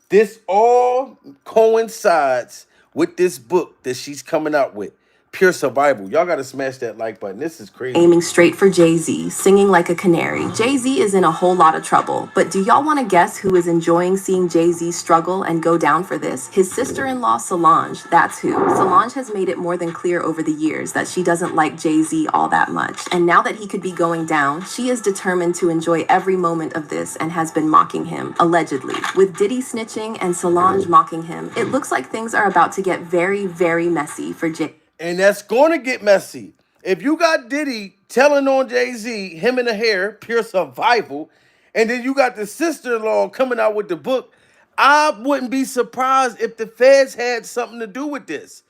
[SPEAKER 1] This all coincides with this book that she's coming out with, Pure Survival. Y'all got to smash that like button. This is crazy.
[SPEAKER 12] Aiming straight for Jay-Z, singing like a canary. Jay-Z is in a whole lot of trouble, but do y'all want to guess who is enjoying seeing Jay-Z struggle and go down for this? His sister-in-law Solange, that's who. Solange has made it more than clear over the years that she doesn't like Jay-Z all that much, and now that he could be going down, she is determined to enjoy every moment of this and has been mocking him, allegedly. With Diddy snitching and Solange mocking him, it looks like things are about to get very, very messy for Jay.
[SPEAKER 1] And that's going to get messy. If you got Diddy telling on Jay-Z, him in the hair, Pure Survival, and then you got the sister-in-law coming out with the book, I wouldn't be surprised if the feds had something to do with this.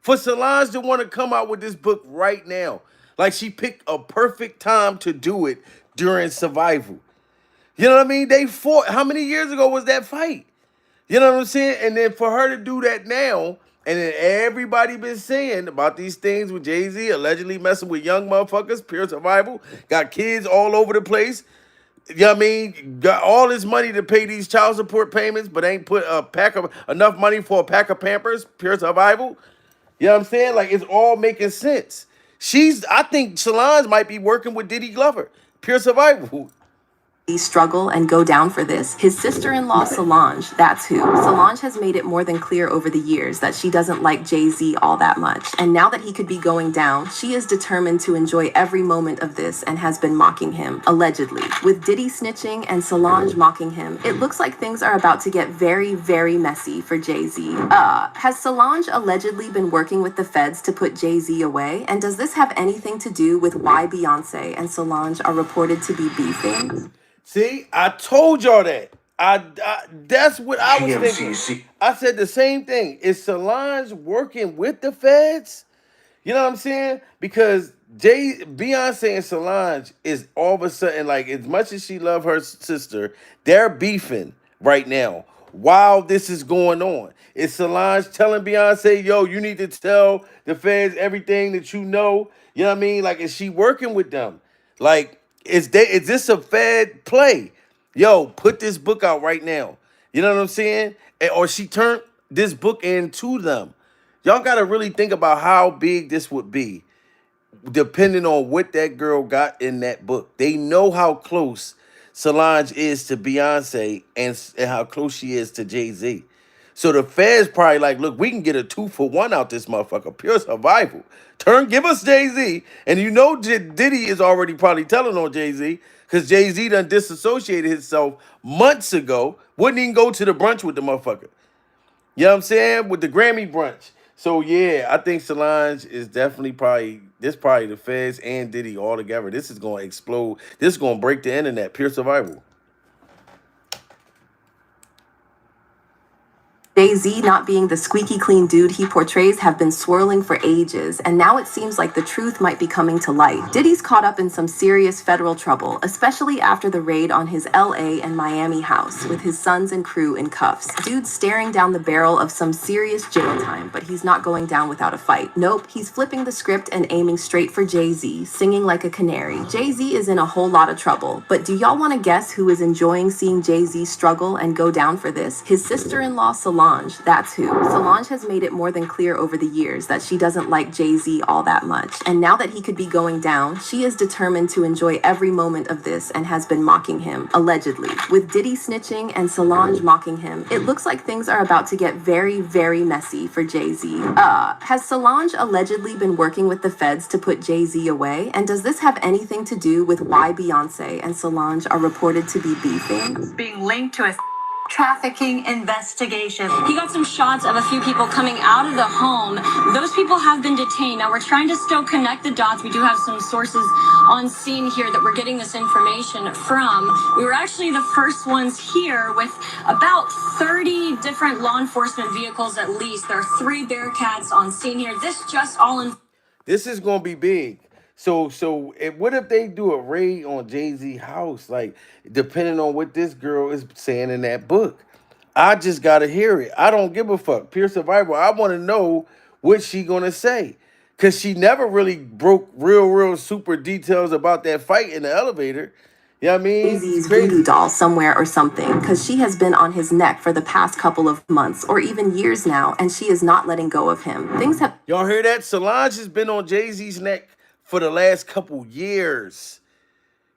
[SPEAKER 1] For Solange to want to come out with this book right now, like she picked a perfect time to do it during Survival. You know what I mean? They fought. How many years ago was that fight? You know what I'm saying? And then for her to do that now, and then everybody been saying about these things with Jay-Z allegedly messing with young motherfuckers, Pure Survival, got kids all over the place. You know what I mean? Got all this money to pay these child support payments, but ain't put enough money for a pack of Pampers, Pure Survival. You know what I'm saying? Like, it's all making sense. I think Solange might be working with Diddy Glover, Pure Survival.
[SPEAKER 12] struggle and go down for this? His sister-in-law Solange, that's who. Solange has made it more than clear over the years that she doesn't like Jay-Z all that much. And now that he could be going down, she is determined to enjoy every moment of this and has been mocking him, allegedly. With Diddy snitching and Solange mocking him, it looks like things are about to get very, very messy for Jay-Z. Has Solange allegedly been working with the feds to put Jay-Z away? And does this have anything to do with why Beyonce and Solange are reported to be beefing?
[SPEAKER 1] See, I told y'all that. That's what I was thinking. I said the same thing. Is Solange working with the feds? You know what I'm saying? Because Beyonce and Solange is all of a sudden, like, as much as she love her sister, they're beefing right now while this is going on. Is Solange telling Beyonce, yo, you need to tell the feds everything that you know? You know what I mean? Like, is she working with them? Like, is this a Fed play? Yo, put this book out right now. You know what I'm saying? Or she turned this book into them. Y'all got to really think about how big this would be, depending on what that girl got in that book. They know how close Solange is to Beyonce and how close she is to Jay-Z. So the feds probably like, look, we can get a 2-for-1 out this motherfucker. Pure survival. Give us Jay-Z. And you know Diddy is already probably telling on Jay-Z because Jay-Z done disassociated himself months ago. Wouldn't even go to the brunch with the motherfucker. You know what I'm saying? With the Grammy brunch. So yeah, I think Solange is definitely probably the feds and Diddy all together. This is going to explode. This is going to break the internet. Pure survival.
[SPEAKER 12] Jay-Z not being the squeaky clean dude he portrays have been swirling for ages, and now it seems like the truth might be coming to light. Diddy's caught up in some serious federal trouble, especially after the raid on his LA and Miami house, with his sons and crew in cuffs. Dude's staring down the barrel of some serious jail time, but he's not going down without a fight. Nope, he's flipping the script and aiming straight for Jay-Z, singing like a canary. Jay-Z is in a whole lot of trouble, but do y'all want to guess who is enjoying seeing Jay-Z struggle and go down for this? His sister-in-law Solange. That's who. Solange has made it more than clear over the years that she doesn't like Jay-Z all that much. And now that he could be going down, she is determined to enjoy every moment of this and has been mocking him, allegedly. With Diddy snitching and Solange mocking him, it looks like things are about to get very, very messy for Jay-Z. Has Solange allegedly been working with the feds to put Jay-Z away? And does this have anything to do with why Beyonce and Solange are reported to be beefing?
[SPEAKER 15] Being linked to a trafficking investigation. He got some shots of a few people coming out of the home. Those people have been detained. Now we're trying to still connect the dots. We do have some sources on scene here that we're getting this information from. We were actually the first ones here with about 30 different law enforcement vehicles at least. There are 3 Bearcats on scene here.
[SPEAKER 1] This is gonna be big. So what if they do a raid on Jay-Z house? Like, depending on what this girl is saying in that book. I just gotta hear it. I don't give a fuck. Pure survival. I want to know what she gonna say. Cause she never really broke real super details about that fight in the elevator. You know what I mean?
[SPEAKER 12] Jay-Z's voodoo doll somewhere or something, because she has been on his neck for the past couple of months or even years now, and she is not letting go of him.
[SPEAKER 1] Y'all hear that? Solange has been on Jay-Z's neck for the last couple years.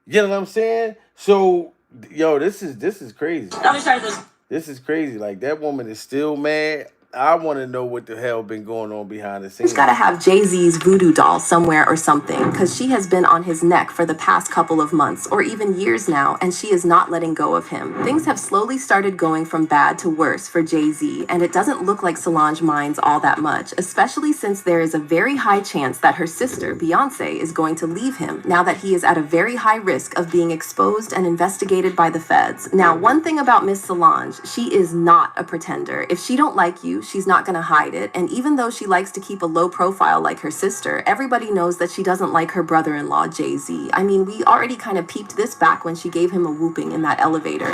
[SPEAKER 1] You know what I'm saying? So, yo, this is crazy.
[SPEAKER 15] Other side of this.
[SPEAKER 1] This is crazy. Like, that woman is still mad. I want to know what the hell been going on behind the scenes.
[SPEAKER 12] She's got to have Jay-Z's voodoo doll somewhere or something, because she has been on his neck for the past couple of months or even years now, and she is not letting go of him. Things have slowly started going from bad to worse for Jay-Z, and it doesn't look like Solange minds all that much, especially since there is a very high chance that her sister, Beyonce, is going to leave him now that he is at a very high risk of being exposed and investigated by the feds. Now, one thing about Miss Solange, she is not a pretender. If she don't like you, she's not going to hide it. And even though she likes to keep a low profile like her sister, everybody knows that she doesn't like her brother-in-law, Jay-Z. I mean, we already kind of peeped this back when she gave him a whooping in that elevator.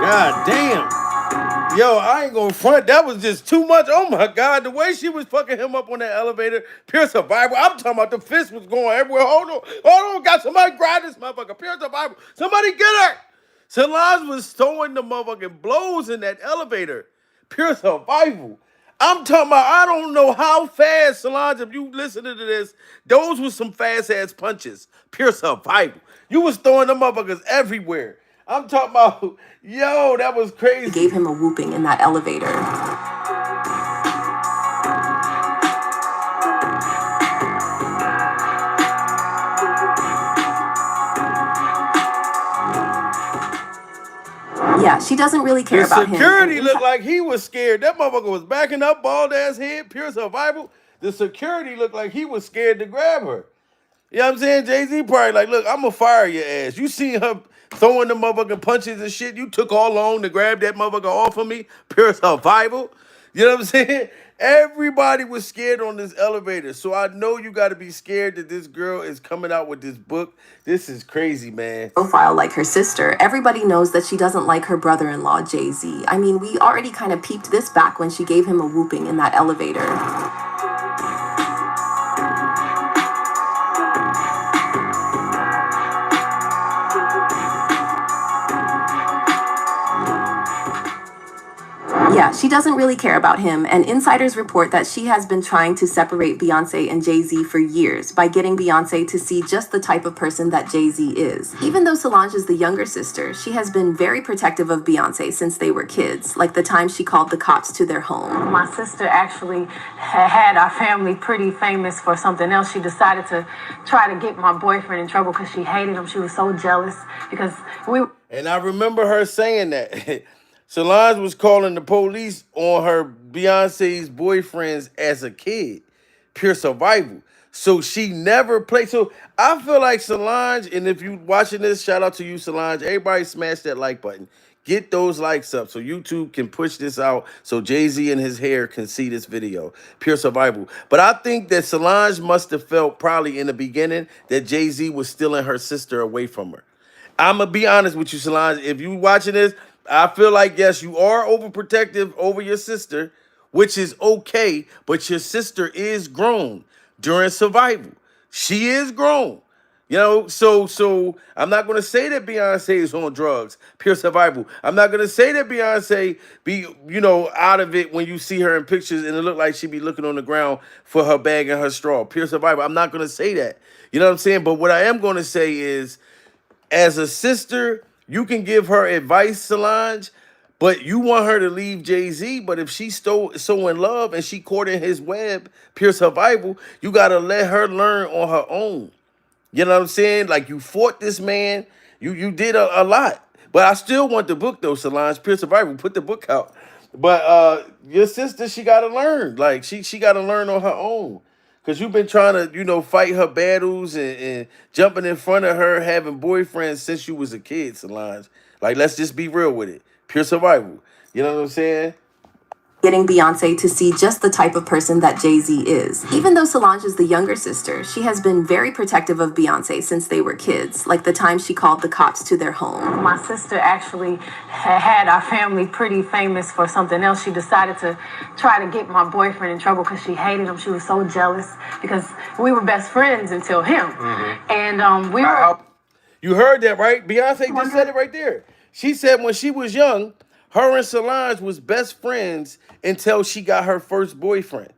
[SPEAKER 1] God damn. Yo, I ain't gonna front. That was just too much. Oh my God, the way she was fucking him up on that elevator, pure survival. I'm talking about the fist was going everywhere. Hold on, got somebody grab this motherfucker. Pure survival. Somebody get her. Solange was throwing the motherfucking blows in that elevator. Pure survival. I'm talking about, I don't know how fast, Solange, if you listening to this, those were some fast-ass punches. Pure survival. You was throwing them motherfuckers everywhere. I'm talking about, yo, that was crazy.
[SPEAKER 12] Gave him a whooping in that elevator. Yeah, she doesn't really care
[SPEAKER 1] The
[SPEAKER 12] about him.
[SPEAKER 1] security looked like he was scared. That motherfucker was backing up, bald ass head, pure survival. The security looked like he was scared to grab her. You know what I'm saying? Jay-Z probably like, look, I'm gonna fire your ass. You seen her throwing the motherfucking punches and shit. You took all long to grab that motherfucker off of me. Pure survival. You know what I'm saying? Everybody was scared on this elevator. So I know you got to be scared that this girl is coming out with this book. This is crazy, man.
[SPEAKER 12] Profile like her sister. Everybody knows that she doesn't like her brother-in-law, Jay-Z. I mean, we already kind of peeped this back when she gave him a whooping in that elevator. Yeah, she doesn't really care about him, and insiders report that she has been trying to separate Beyonce and Jay-Z for years by getting Beyonce to see just the type of person that Jay-Z is. Even though Solange is the younger sister, she has been very protective of Beyonce since they were kids, like the time she called the cops to their home.
[SPEAKER 3] My sister actually had our family pretty famous for something else. She decided to try to get my boyfriend in trouble because she hated him. She was so jealous because
[SPEAKER 1] And I remember her saying that. Solange was calling the police on her Beyonce's boyfriends as a kid. Pure survival. So she never played. So I feel like Solange, and if you watching this, shout out to you, Solange. Everybody smash that like button. Get those likes up so YouTube can push this out so Jay-Z and his hair can see this video. Pure survival. But I think that Solange must have felt probably in the beginning that Jay-Z was stealing her sister away from her. I'm going to be honest with you, Solange. If you watching this, I feel like, yes, you are overprotective over your sister, which is okay, but your sister is grown during survival. She is grown. You know, so I'm not going to say that Beyonce is on drugs, pure survival. I'm not going to say that Beyonce be, you know, out of it when you see her in pictures and it look like she be looking on the ground for her bag and her straw, pure survival. I'm not going to say that. You know what I'm saying? But what I am going to say is, as a sister, you can give her advice, Solange, but you want her to leave Jay-Z. But if she's so in love and she caught in his web, pure survival, you got to let her learn on her own. You know what I'm saying? Like, you fought this man. You did a lot. But I still want the book, though, Solange. Pure survival. Put the book out. But your sister, she got to learn. Like, she got to learn on her own. Because you've been trying to, you know, fight her battles and jumping in front of her, having boyfriends since you was a kid, Solange. Like, let's just be real with it. Pure survival. You know what I'm saying?
[SPEAKER 12] Getting Beyonce to see just the type of person that Jay-Z is. Even though Solange is the younger sister, she has been very protective of Beyonce since they were kids, like the time she called the cops to their home.
[SPEAKER 3] my sister actually had our family pretty famous for something else. She decided to try to get my boyfriend in trouble because she hated him. She was so jealous because we were best friends until him. And we were...
[SPEAKER 1] You heard that, right? Beyonce just said it right there. She said when she was young, her and Solange was best friends until she got her first boyfriend.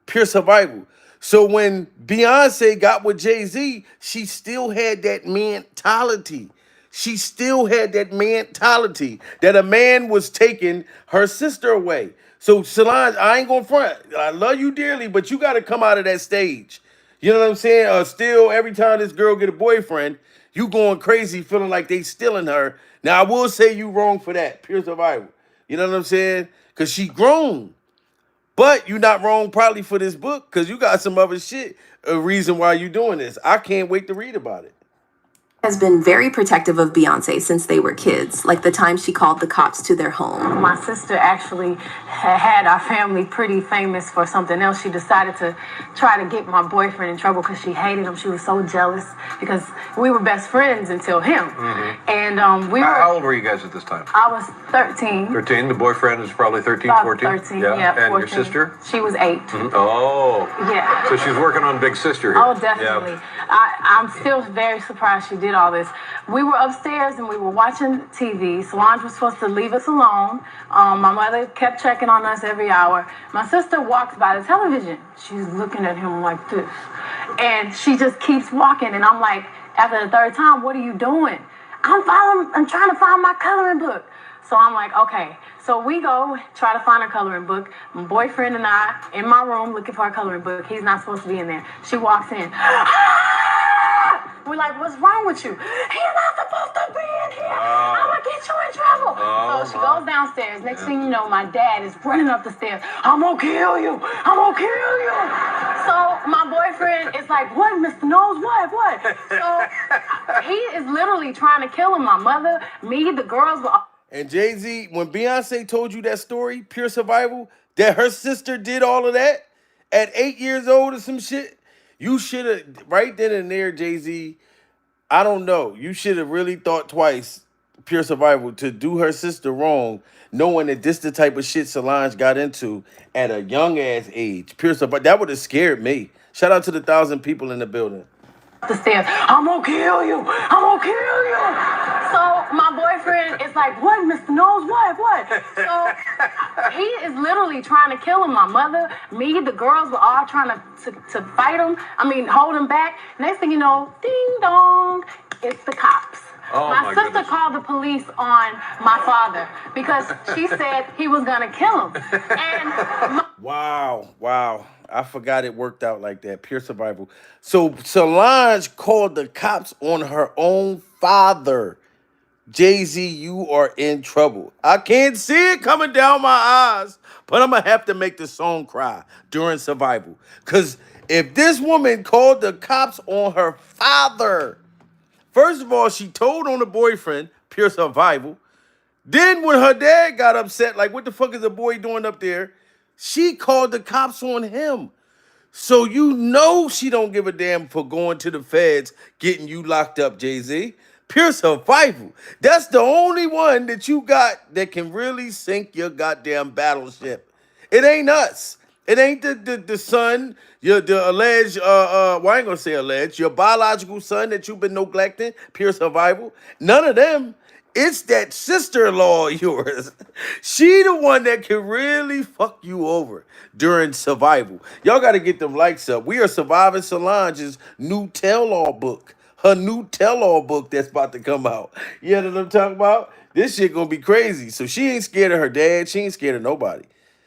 [SPEAKER 1] Pure survival. So when Beyonce got with Jay-Z, she still had that mentality. She still had that mentality that a man was taking her sister away. So Solange, I ain't gonna front. I love you dearly, but you got to come out of that stage. You know what I'm saying? Still, every time this girl get a boyfriend, you going crazy, feeling like they stealing her. Now, I will say you wrong for that. Pure survival. You know what I'm saying? Because she grown. But you're not wrong probably for this book because you got some other shit, a reason why you doing this. I can't wait to read about it.
[SPEAKER 12] Has been very protective of Beyonce since they were kids, like the time she called the cops to their home.
[SPEAKER 3] My sister actually had our family pretty famous for something else. She decided to try to get my boyfriend in trouble because she hated him. She was so jealous because we were best friends until him. And we were...
[SPEAKER 16] How old were you guys at this time?
[SPEAKER 3] I was 13.
[SPEAKER 16] 13. The boyfriend is probably 13,
[SPEAKER 3] About
[SPEAKER 16] 14?
[SPEAKER 3] 13, yeah,
[SPEAKER 16] And
[SPEAKER 3] 14.
[SPEAKER 16] your sister?
[SPEAKER 3] She was 8.
[SPEAKER 16] Oh.
[SPEAKER 3] Yeah.
[SPEAKER 16] So she's working on big sister here.
[SPEAKER 3] Oh, definitely.
[SPEAKER 16] Yeah.
[SPEAKER 3] I'm still very surprised she did did all this. We were upstairs and we were watching TV. Solange was supposed to leave us alone. My mother kept checking on us every hour. My sister walks by the television. She's looking at him like this. And she just keeps walking. And I'm like, after the third time, what are you doing? I'm trying to find my coloring book. So I'm like, okay. So we go try to find a coloring book. My boyfriend and I in my room looking for a coloring book. He's not supposed to be in there. She walks in. We're like, what's wrong with you? He's not supposed to be in here. I'm gonna get you in trouble. So she goes downstairs. Next thing you know, my dad is running up the stairs. I'm gonna kill you. I'm gonna kill you. So my boyfriend is like, what, Mr. Nose? What? So he is literally trying to kill him. My mother, me, the girls were.
[SPEAKER 1] And Jay-Z, when Beyonce told you that story, Pure Survival, that her sister did all of that at 8 years old or some shit, you should have, right then and there, Jay-Z, I don't know, you should have really thought twice, Pure Survival, to do her sister wrong, knowing that this the type of shit Solange got into at a young-ass age. Pure Survival, that would have scared me. Shout out to the 1,000 people in the building.
[SPEAKER 3] The stairs. I'm gonna kill you. I'm gonna kill you. So my boyfriend is like, what, Mr. Nose? What? So he is literally trying to kill him. My mother, me, the girls were all trying to fight him. Hold him back. Next thing you know, ding dong, it's the cops.
[SPEAKER 16] Oh,
[SPEAKER 3] my sister
[SPEAKER 16] goodness.
[SPEAKER 3] called the police on my father because she said he was gonna kill him. And
[SPEAKER 1] Wow. I forgot it worked out like that. Pure Survival. So Solange called the cops on her own father. Jay-Z, you are in trouble. I can't see it coming down my eyes, but I'm going to have to make the song cry during Survival. Because if this woman called the cops on her father, first of all, she told on the boyfriend, Pure Survival. Then when her dad got upset, like, what the fuck is the boy doing up there? She called the cops on him. So you know she don't give a damn for going to the feds, getting you locked up, Jay-Z. Pure Survival. That's the only one that you got that can really sink your goddamn battleship. It ain't us. It ain't the son, the alleged, well, I ain't gonna say alleged, your biological son that you've been neglecting, Pure Survival. None of them. It's that sister-in-law of yours. She the one that can really fuck you over during Survival. Y'all got to get them likes up. We are surviving Solange's new tell-all book. Her new tell-all book that's about to come out. You know what I'm talking about? This shit gonna be crazy. So she ain't scared of her dad. She ain't scared of nobody.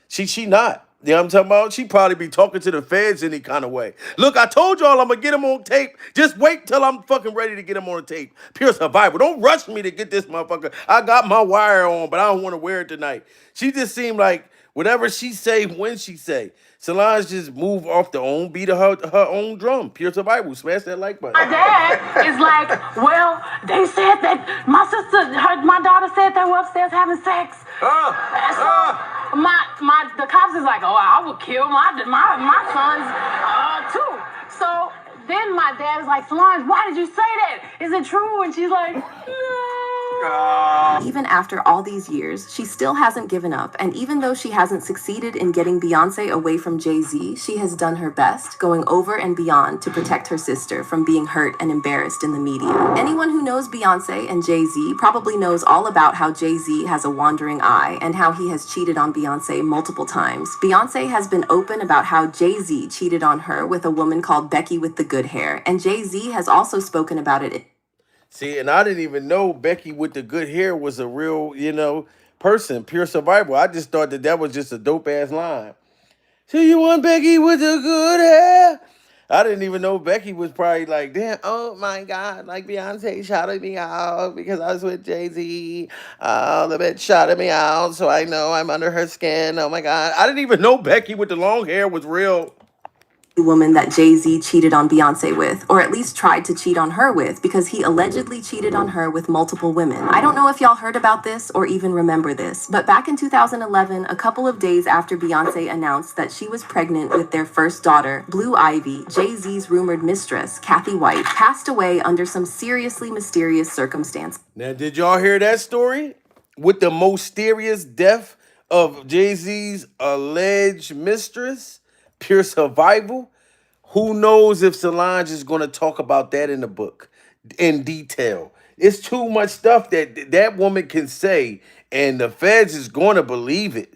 [SPEAKER 1] She not. You know what I'm talking about? She probably be talking to the feds any kind of way. Look, I told y'all I'm going to get him on tape. Just wait till I'm fucking ready to get him on tape. Pure Survival. Don't rush me to get this motherfucker. I got my wire on, but I don't want to wear it tonight. She just seemed like whatever she say, when she say. Solange just move off the own beat of her own drum. Pure Survival. Smash that like button.
[SPEAKER 3] My dad is like, well, they said that my daughter said they were upstairs having sex. The cops is like, oh, I would kill my sons too. So then my dad is like, Solange, why did you say that? Is it true? And she's like,
[SPEAKER 12] Even after all these years, she still hasn't given up, and even though she hasn't succeeded in getting Beyoncé away from Jay-Z, she has done her best, going over and beyond to protect her sister from being hurt and embarrassed in the media. Anyone who knows Beyoncé and Jay-Z probably knows all about how Jay-Z has a wandering eye and how he has cheated on Beyoncé multiple times. Beyoncé has been open about how Jay-Z cheated on her with a woman called Becky with the good hair, and Jay-Z has also spoken about it.
[SPEAKER 1] See, and I didn't even know Becky with the good hair was a real, person. Pure Survival. I just thought that was just a dope-ass line. So you want Becky with the good hair? I didn't even know Becky was probably like, damn, oh my God, like Beyonce shouted me out because I was with Jay-Z. The bitch shouted me out, so I know I'm under her skin. Oh my God. I didn't even know Becky with the long hair was real.
[SPEAKER 12] Woman that Jay-Z cheated on Beyoncé with, or at least tried to cheat on her with, because he allegedly cheated on her with multiple women. I don't know if y'all heard about this or even remember this, but back in 2011, a couple of days after Beyoncé announced that she was pregnant with their first daughter, Blue Ivy, Jay-Z's rumored mistress, Kathy White, passed away under some seriously mysterious circumstances.
[SPEAKER 1] Now, did y'all hear that story? With the mysterious death of Jay-Z's alleged mistress? Pure Survival. Who knows if Solange is going to talk about that in the book? in detail. It's too much stuff that that woman can say, and the feds is going to believe it,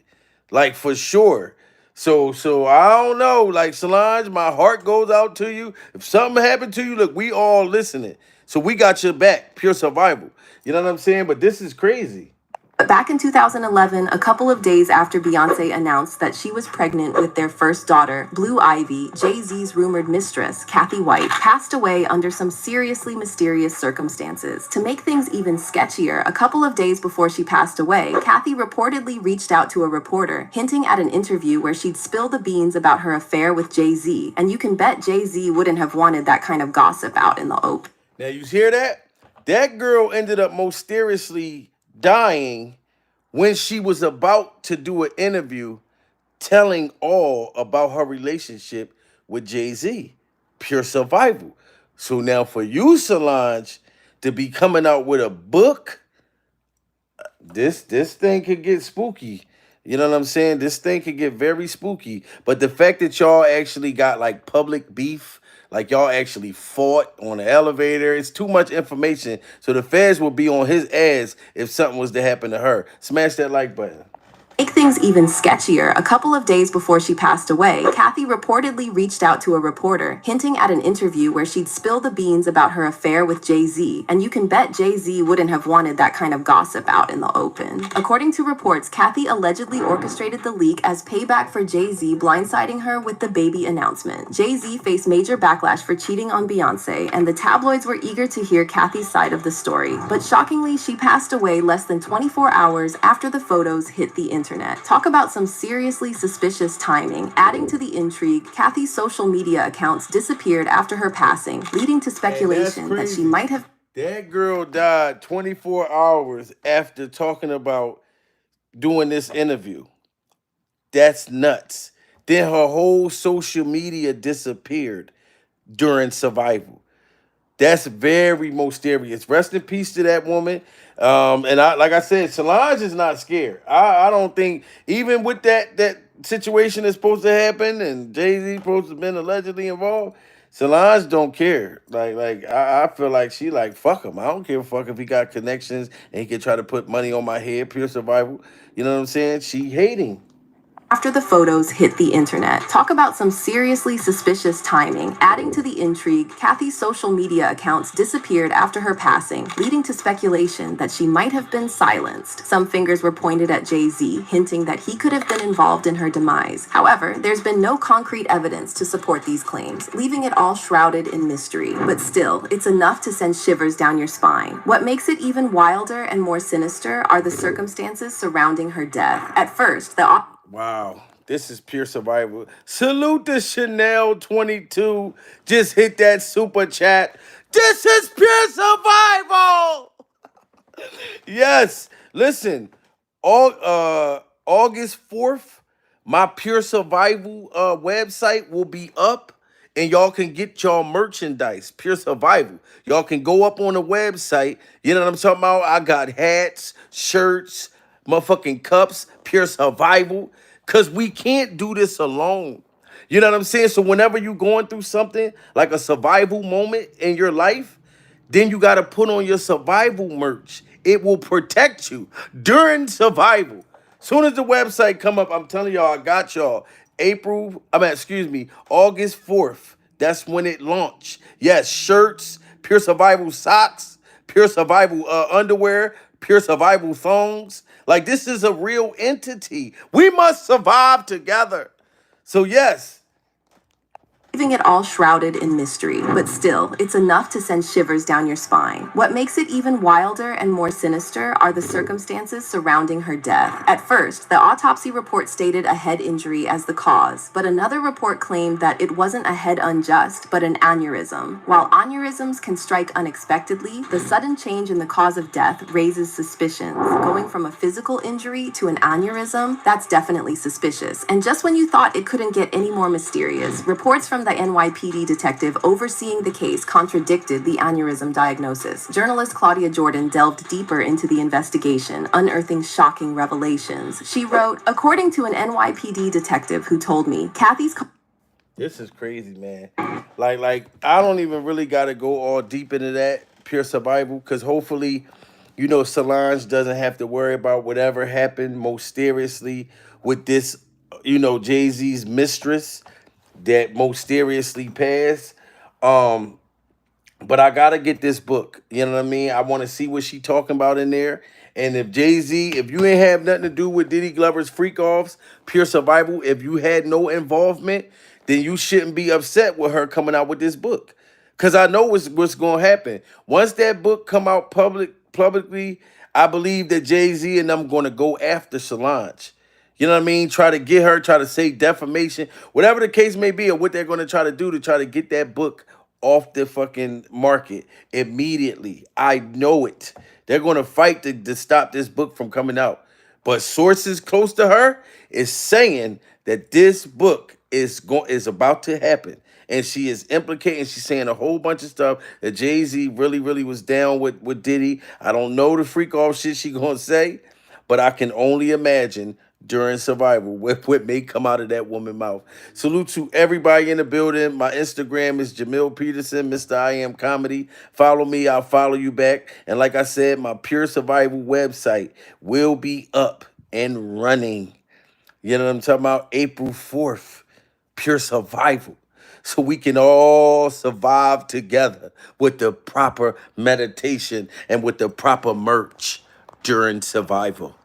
[SPEAKER 1] like for sure. So I don't know, like Solange, my heart goes out to you. If something happened to you, look, we all listening, so we got your back. Pure survival. You know what I'm saying? But this is crazy.
[SPEAKER 12] But back in 2011, a couple of days after Beyonce announced that she was pregnant with their first daughter, Blue Ivy, Jay-Z's rumored mistress, Kathy White, passed away under some seriously mysterious circumstances. To make things even sketchier, a couple of days before she passed away, Kathy reportedly reached out to a reporter, hinting at an interview where she'd spill the beans about her affair with Jay-Z. And you can bet Jay-Z wouldn't have wanted that kind of gossip out in the open.
[SPEAKER 1] Now you hear that? That girl ended up mysteriously dying when she was about to do an interview telling all about her relationship with Jay-Z. Pure survival. So now for you, Solange, to be coming out with a book, this thing could get spooky. You know what I'm saying? This thing could get very spooky. But the fact that y'all actually got like public beef, like y'all actually fought on the elevator, it's too much information. So the feds will be on his ass if something was to happen to her. Smash that like button.
[SPEAKER 12] Make things even sketchier, a couple of days before she passed away, Kathy reportedly reached out to a reporter, hinting at an interview where she'd spill the beans about her affair with Jay-Z. And you can bet Jay-Z wouldn't have wanted that kind of gossip out in the open. According to reports, Kathy allegedly orchestrated the leak as payback for Jay-Z blindsiding her with the baby announcement. Jay-Z faced major backlash for cheating on Beyonce, and the tabloids were eager to hear Kathy's side of the story. But shockingly, she passed away less than 24 hours after the photos hit the internet. Talk about some seriously suspicious timing. Adding to the intrigue, Kathy's social media accounts disappeared after her passing, leading to speculation that she might have...
[SPEAKER 1] That girl died 24 hours after talking about doing this interview. That's nuts. Then her whole social media disappeared during survival. That's very mysterious. Rest in peace to that woman. And I, like I said, Solange is not scared. I don't think, even with that situation that's supposed to happen and Jay-Z supposed to have been allegedly involved, Solange don't care. I feel like she like, fuck him. I don't give a fuck if he got connections and he can try to put money on my head. Pure survival. You know what I'm saying? She hating.
[SPEAKER 12] After the photos hit the internet. Talk about some seriously suspicious timing. Adding to the intrigue, Kathy's social media accounts disappeared after her passing, leading to speculation that she might have been silenced. Some fingers were pointed at Jay-Z, hinting that he could have been involved in her demise. However, there's been no concrete evidence to support these claims, leaving it all shrouded in mystery. But still, it's enough to send shivers down your spine. What makes it even wilder and more sinister are the circumstances surrounding her death. At first,
[SPEAKER 1] Wow, this is pure survival. Salute to Chanel 22. Just hit that super chat. This is pure survival. Yes, listen. August 4th, my pure survival website will be up. And y'all can get y'all merchandise, Pure Survival. Y'all can go up on the website. You know what I'm talking about? I got hats, shirts, motherfucking cups, Pure Survival. Because we can't do this alone. You know what I'm saying? So whenever you're going through something like a survival moment in your life, then you got to put on your survival merch. It will protect you during survival. Soon as the website come up, I'm telling y'all, I got y'all. August 4th. That's when it launched. Yes, shirts, Pure Survival socks, Pure Survival underwear, Pure Survival thongs. Like, this is a real entity. We must survive together. So yes.
[SPEAKER 12] Leaving it all shrouded in mystery, but still, it's enough to send shivers down your spine. What makes it even wilder and more sinister are the circumstances surrounding her death. At first, the autopsy report stated a head injury as the cause, but another report claimed that it wasn't a head unjust, but an aneurysm. While aneurysms can strike unexpectedly, the sudden change in the cause of death raises suspicions. Going from a physical injury to an aneurysm, that's definitely suspicious. And just when you thought it couldn't get any more mysterious, reports from the NYPD detective overseeing the case contradicted the aneurysm diagnosis. Journalist Claudia Jordan delved deeper into the investigation, unearthing shocking revelations. She wrote, according to an NYPD detective who told me, Kathy's...
[SPEAKER 1] This is crazy, man. Like, I don't even really got to go all deep into that Pure Survival, because hopefully, you know, Solange doesn't have to worry about whatever happened mysteriously with this, you know, Jay-Z's mistress that mysteriously passed. Um, but I gotta get this book. You know what I mean? I want to see what she talking about in there. And if Jay-Z, if you ain't have nothing to do with Diddy Glover's freak offs, Pure Survival, if you had no involvement, then you shouldn't be upset with her coming out with this book. Cause I know what's gonna happen. Once that book come out publicly, I believe that Jay-Z and them gonna go after Solange. You know what I mean? Try to get her, try to say defamation, whatever the case may be, or what they're gonna try to do to try to get that book off the fucking market immediately. I know it. They're gonna fight to stop this book from coming out. But sources close to her is saying that this book is about to happen. And she is implicating, she's saying a whole bunch of stuff that Jay-Z really was down with Diddy. I don't know the freak off shit she gonna say, but I can only imagine during Survival what may come out of that woman's mouth. Salute to everybody in the building. My Instagram is Jamil Peterson, Mr. I Am Comedy. Follow me, I'll follow you back. And like I said, my Pure Survival website will be up and running. You know what I'm talking about? April 4th, Pure Survival. So we can all survive together with the proper meditation and with the proper merch during Survival.